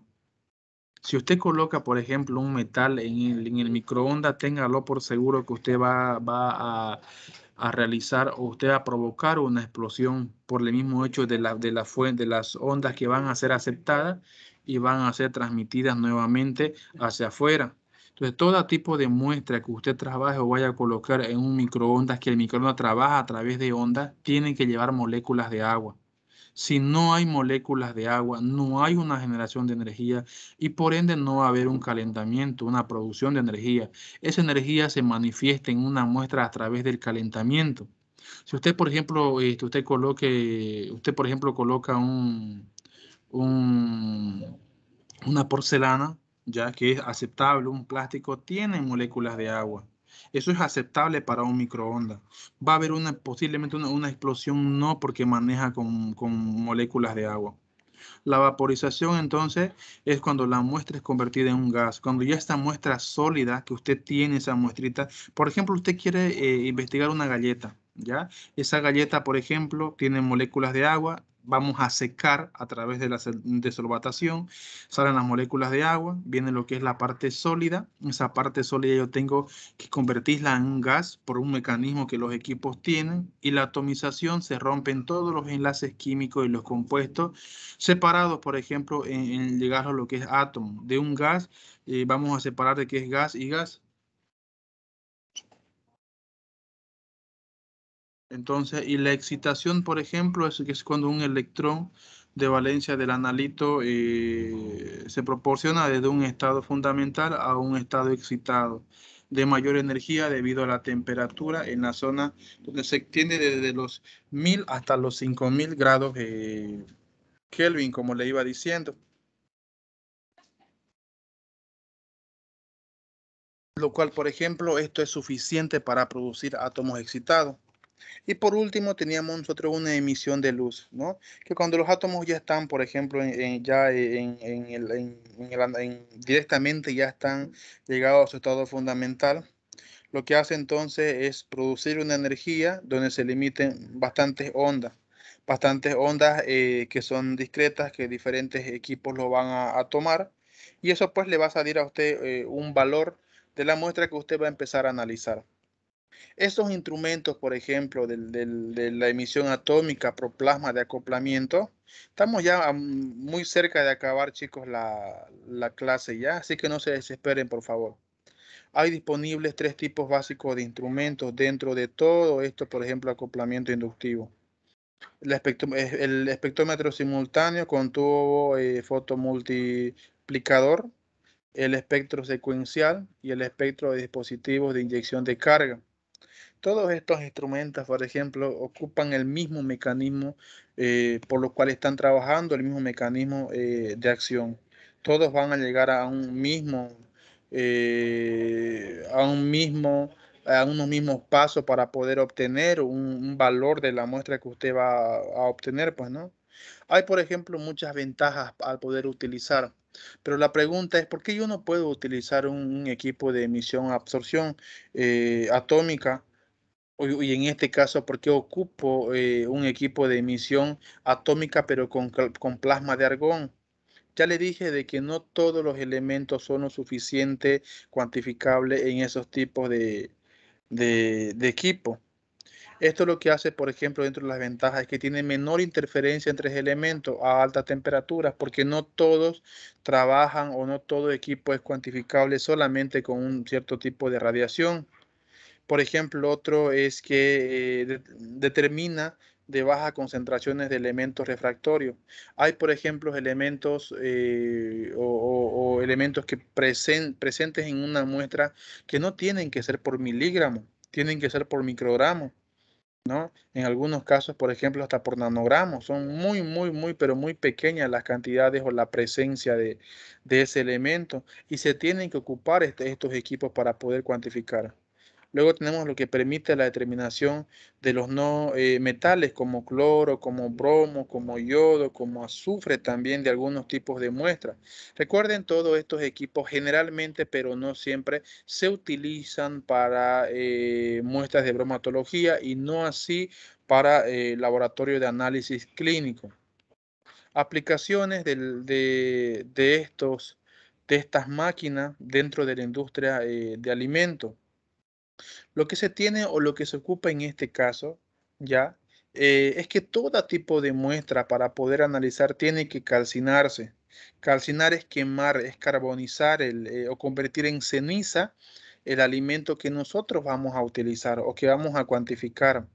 Si usted coloca, por ejemplo, un metal en el microondas, téngalo por seguro que usted va a realizar o usted a provocar una explosión por el mismo hecho de la fuente, de las ondas que van a ser aceptadas y van a ser transmitidas nuevamente hacia afuera. Entonces, todo tipo de muestra que usted trabaje o vaya a colocar en un microondas, que el microondas trabaja a través de ondas, tiene que llevar moléculas de agua. Si no hay moléculas de agua, no hay una generación de energía y por ende no va a haber un calentamiento, una producción de energía. Esa energía se manifiesta en una muestra a través del calentamiento. Si usted, por ejemplo, usted, por ejemplo, coloca un- una porcelana, ya que es aceptable, un plástico, tiene moléculas de agua. Eso es aceptable para un microondas. Va a haber posiblemente una explosión, no porque maneja con moléculas de agua. La vaporización entonces es cuando la muestra es convertida en un gas. Cuando ya esta muestra sólida, que usted tiene esa muestrita, por ejemplo, usted quiere investigar una galleta, ¿ya? Esa galleta, por ejemplo, tiene moléculas de agua. Vamos a secar a través de la desolvatación, salen las moléculas de agua, viene lo que es la parte sólida. Esa parte sólida yo tengo que convertirla en un gas por un mecanismo que los equipos tienen y la atomización se rompen todos los enlaces químicos y los compuestos separados, por ejemplo, en llegar a lo que es átomo. De un gas, vamos a separar de qué es gas y gas. Entonces, y la excitación, por ejemplo, es cuando un electrón de valencia del analito se proporciona desde un estado fundamental a un estado excitado de mayor energía debido a la temperatura en la zona donde se extiende desde los 1000 hasta los 5000 grados Kelvin, como le iba diciendo. lo cual, por ejemplo, esto es suficiente para producir átomos excitados. Y por último, teníamos nosotros una emisión de luz, ¿no? Que cuando los átomos ya están, por ejemplo, directamente ya están llegados a su estado fundamental, lo que hace entonces es producir una energía donde se limiten bastantes ondas que son discretas, que diferentes equipos lo van a tomar, y eso pues le va a salir a usted un valor de la muestra que usted va a empezar a analizar. Estos instrumentos, por ejemplo, de la emisión atómica por plasma de acoplamiento, estamos ya muy cerca de acabar, chicos, la clase ya, así que no se desesperen, por favor. Hay disponibles 3 tipos básicos de instrumentos dentro de todo esto, por ejemplo, acoplamiento inductivo. El espectrómetro simultáneo con tubo fotomultiplicador, el espectro secuencial y el espectro de dispositivos de inyección de carga. Todos estos instrumentos, por ejemplo, ocupan el mismo mecanismo por lo cual están trabajando, el mismo mecanismo de acción. Todos van a llegar a a unos mismos pasos para poder obtener un valor de la muestra que usted va a obtener, pues, ¿no? Hay, por ejemplo, muchas ventajas al poder utilizar, pero la pregunta es, ¿por qué yo no puedo utilizar un equipo de emisión-absorción atómica? Y en este caso, ¿por qué ocupo un equipo de emisión atómica pero con plasma de argón? Ya le dije de que no todos los elementos son lo suficiente cuantificables en esos tipos de equipo. Esto lo que hace, por ejemplo, dentro de las ventajas es que tiene menor interferencia entre elementos a altas temperaturas, porque no todos trabajan o no todo equipo es cuantificable solamente con un cierto tipo de radiación. Por ejemplo, otro es que determina de bajas concentraciones de elementos refractorios. Hay, por ejemplo, elementos o elementos que presentes en una muestra que no tienen que ser por miligramo, tienen que ser por microgramo, ¿no? En algunos casos, por ejemplo, hasta por nanogramos. Son pero muy pequeñas las cantidades o la presencia de ese elemento y se tienen que ocupar estos equipos para poder cuantificar. Luego tenemos lo que permite la determinación de los no metales como cloro, como bromo, como yodo, como azufre también de algunos tipos de muestras. Recuerden, todos estos equipos generalmente, pero no siempre, se utilizan para muestras de bromatología y no así para laboratorio de análisis clínico. Aplicaciones de estas máquinas dentro de la industria de alimentos. Lo que se tiene o lo que se ocupa en este caso, ya, es que todo tipo de muestra para poder analizar tiene que calcinarse. Calcinar es quemar, es carbonizar o convertir en ceniza el alimento que nosotros vamos a utilizar o que vamos a cuantificar.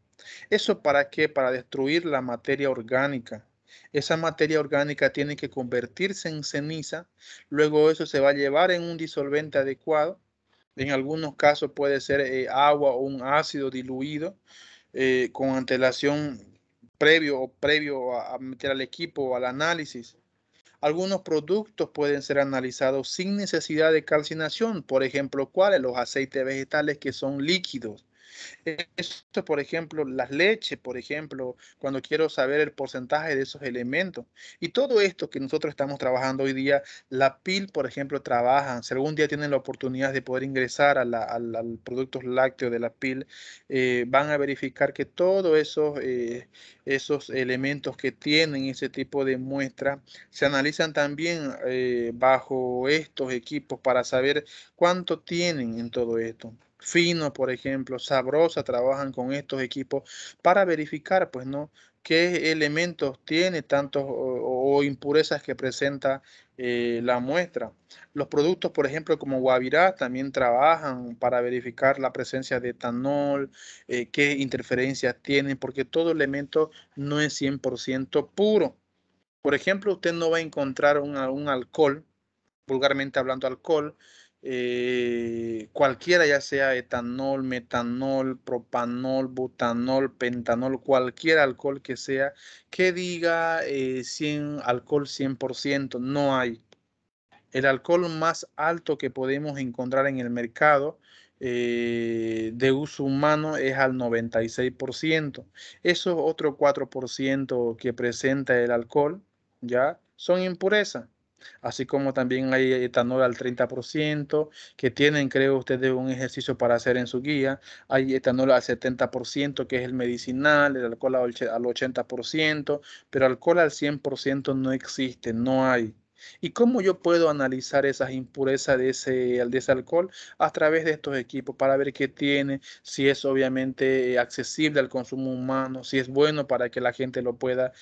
¿Eso para qué? Para destruir la materia orgánica. Esa materia orgánica tiene que convertirse en ceniza, luego eso se va a llevar en un disolvente adecuado. En algunos casos puede ser agua o un ácido diluido con antelación previo a meter al equipo o al análisis. Algunos productos pueden ser analizados sin necesidad de calcinación. Por ejemplo, ¿cuáles? Los aceites vegetales que son líquidos. Esto, por ejemplo, las leches, por ejemplo, cuando quiero saber el porcentaje de esos elementos. Y todo esto que nosotros estamos trabajando hoy día, la PIL, por ejemplo, trabajan. Si algún día tienen la oportunidad de poder ingresar al productos lácteos de la PIL, van a verificar que todos esos elementos que tienen ese tipo de muestra se analizan también bajo estos equipos para saber cuánto tienen en todo esto. Fino, por ejemplo, Sabrosa, trabajan con estos equipos para verificar, pues, ¿no? Qué elementos tiene, tantos o impurezas que presenta la muestra. Los productos, por ejemplo, como Guavirá, también trabajan para verificar la presencia de etanol, qué interferencias tienen, porque todo elemento no es 100% puro. Por ejemplo, usted no va a encontrar un alcohol, vulgarmente hablando alcohol, cualquiera, ya sea etanol, metanol, propanol, butanol, pentanol, cualquier alcohol que sea, que diga alcohol 100%, no hay. El alcohol más alto que podemos encontrar en el mercado de uso humano es al 96%. Esos otros 4% que presenta el alcohol, ¿ya? Son impurezas. Así como también hay etanol al 30%, que tienen, creo ustedes, un ejercicio para hacer en su guía. Hay etanol al 70%, que es el medicinal, el alcohol al 80%, pero alcohol al 100% no existe, no hay. ¿Y cómo yo puedo analizar esas impurezas de ese alcohol? A través de estos equipos para ver qué tiene, si es obviamente accesible al consumo humano, si es bueno para que la gente lo pueda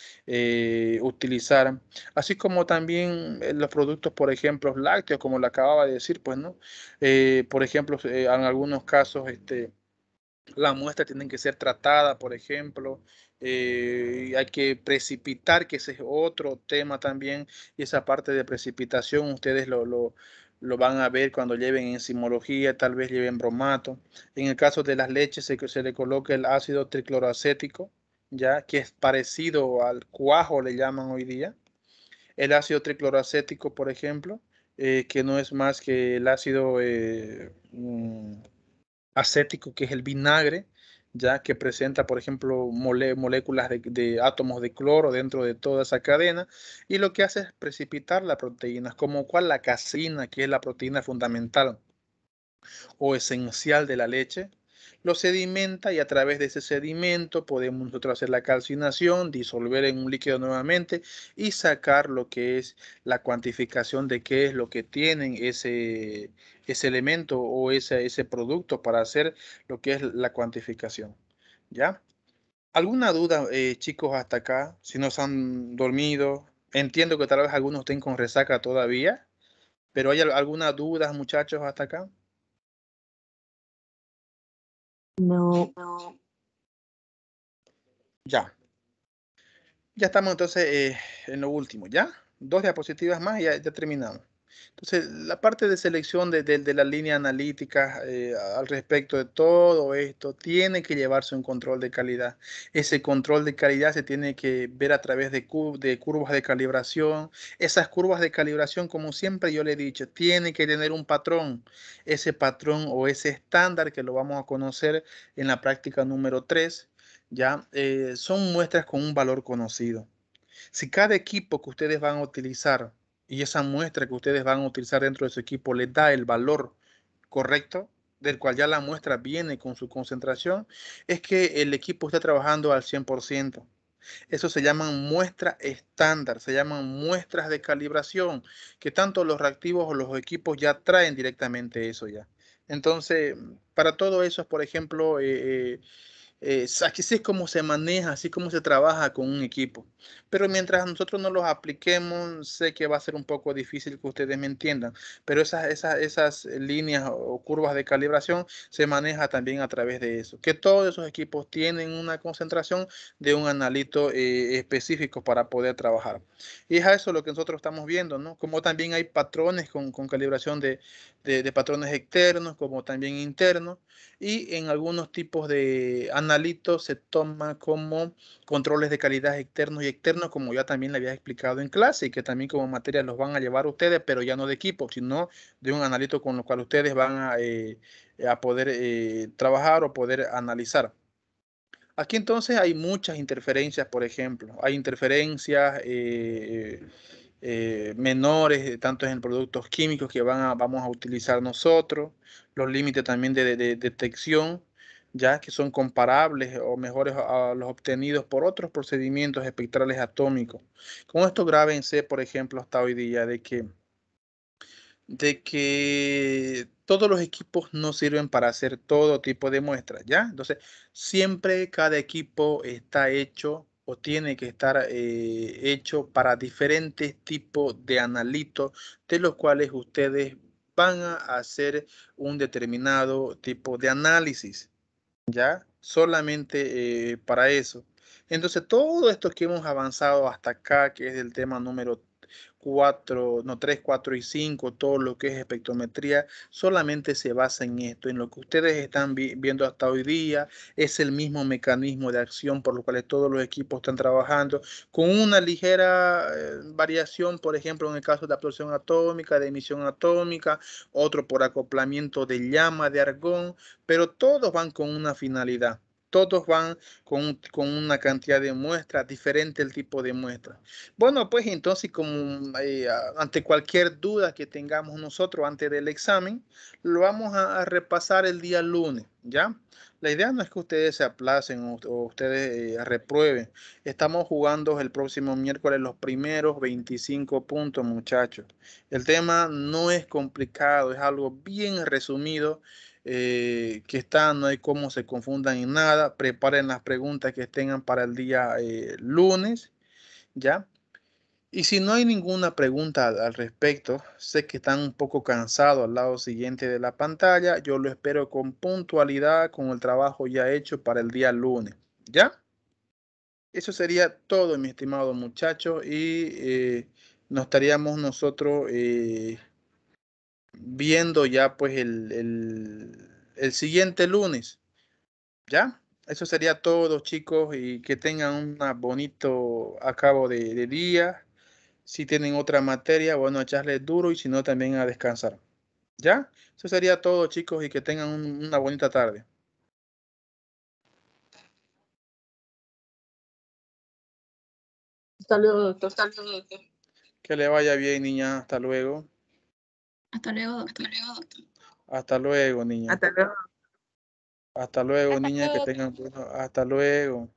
utilizar. Así como también los productos, por ejemplo, lácteos, como le acababa de decir, pues, ¿no? Por ejemplo, en algunos casos, las muestras tienen que ser tratadas, por ejemplo, hay que precipitar, que ese es otro tema también, y esa parte de precipitación ustedes lo van a ver cuando lleven enzimología, tal vez lleven bromato. En el caso de las leches se le coloca el ácido tricloroacético, ya que es parecido al cuajo, le llaman hoy día. El ácido tricloroacético, por ejemplo, que no es más que el ácido acético, que es el vinagre, ya que presenta, por ejemplo, moléculas de átomos de cloro dentro de toda esa cadena, y lo que hace es precipitar las proteínas, como cual la caseína, que es la proteína fundamental o esencial de la leche, lo sedimenta, y a través de ese sedimento podemos nosotros hacer la calcinación, disolver en un líquido nuevamente y sacar lo que es la cuantificación de qué es lo que tienen ese elemento o ese producto para hacer lo que es la cuantificación. ¿Ya? ¿Alguna duda, chicos, hasta acá? Si no se han dormido, entiendo que tal vez algunos estén con resaca todavía, pero ¿hay alguna duda, muchachos, hasta acá? No. Ya. Ya estamos entonces en lo último, ¿ya? Dos diapositivas más y ya terminamos. Entonces, la parte de selección de la línea analítica al respecto de todo esto tiene que llevarse un control de calidad. Ese control de calidad se tiene que ver a través de curvas de calibración. Esas curvas de calibración, como siempre yo le he dicho, tiene que tener un patrón. Ese patrón o ese estándar que lo vamos a conocer en la práctica número 3, ya son muestras con un valor conocido. Si cada equipo que ustedes van a utilizar y esa muestra que ustedes van a utilizar dentro de su equipo les da el valor correcto, del cual ya la muestra viene con su concentración, es que el equipo está trabajando al 100%. Eso se llaman muestras estándar, se llaman muestras de calibración, que tanto los reactivos o los equipos ya traen directamente eso ya. Entonces, para todo eso, por ejemplo, así es como se maneja, así como se trabaja con un equipo. Pero mientras nosotros no los apliquemos, sé que va a ser un poco difícil que ustedes me entiendan. Pero esas líneas o curvas de calibración se maneja también a través de eso. Que todos esos equipos tienen una concentración de un analito específico para poder trabajar. Y es a eso lo que nosotros estamos viendo, ¿no? Como también hay patrones con calibración de patrones externos, como también internos. Y en algunos tipos de analitos se toma como controles de calidad externos y externos, como ya también le había explicado en clase, y que también como materia los van a llevar ustedes, pero ya no de equipo, sino de un analito con lo cual ustedes van a poder trabajar o poder analizar. Aquí entonces hay muchas interferencias, por ejemplo. Hay interferencias menores, tanto en productos químicos que vamos a utilizar nosotros, los límites también de detección, ya que son comparables o mejores a los obtenidos por otros procedimientos espectrales atómicos. Con esto grábense, por ejemplo, hasta hoy día, de que todos los equipos no sirven para hacer todo tipo de muestras, ¿ya? Entonces, siempre cada equipo está hecho o tiene que estar hecho para diferentes tipos de analitos, de los cuales ustedes van a hacer un determinado tipo de análisis, ¿ya? Solamente para eso. Entonces, todo esto que hemos avanzado hasta acá, que es el tema número 4, no, 3, 4 y 5, todo lo que es espectrometría, solamente se basa en esto, en lo que ustedes están viendo hasta hoy día, es el mismo mecanismo de acción por lo cual todos los equipos están trabajando, con una ligera variación, por ejemplo, en el caso de absorción atómica, de emisión atómica, otro por acoplamiento de llama de argón, pero todos van con una finalidad. Todos van con una cantidad de muestras, diferente el tipo de muestra. Bueno, pues entonces, como ante cualquier duda que tengamos nosotros antes del examen, lo vamos a repasar el día lunes, ¿ya? La idea no es que ustedes se aplacen o ustedes reprueben. Estamos jugando el próximo miércoles los primeros 25 puntos, muchachos. El tema no es complicado, es algo bien resumido que está, no hay cómo se confundan en nada. Preparen las preguntas que tengan para el día lunes, ¿ya? Y si no hay ninguna pregunta al respecto, sé que están un poco cansados al lado siguiente de la pantalla. Yo lo espero con puntualidad, con el trabajo ya hecho para el día lunes, ¿ya? Eso sería todo, mi estimado muchacho, y nos estaríamos nosotros viendo ya pues el siguiente lunes, ¿ya? Eso sería todo, chicos, y que tengan un bonito acabo de día. Si tienen otra materia, bueno, echarle duro y si no, también a descansar, ¿ya? Eso sería todo, chicos, y que tengan una bonita tarde. Hasta luego, doctor. Que le vaya bien, niña. Hasta luego. Hasta luego, doctor. Hasta luego, niña. Hasta luego. Hasta luego, Hasta niña. Que luego. tengan... Hasta luego.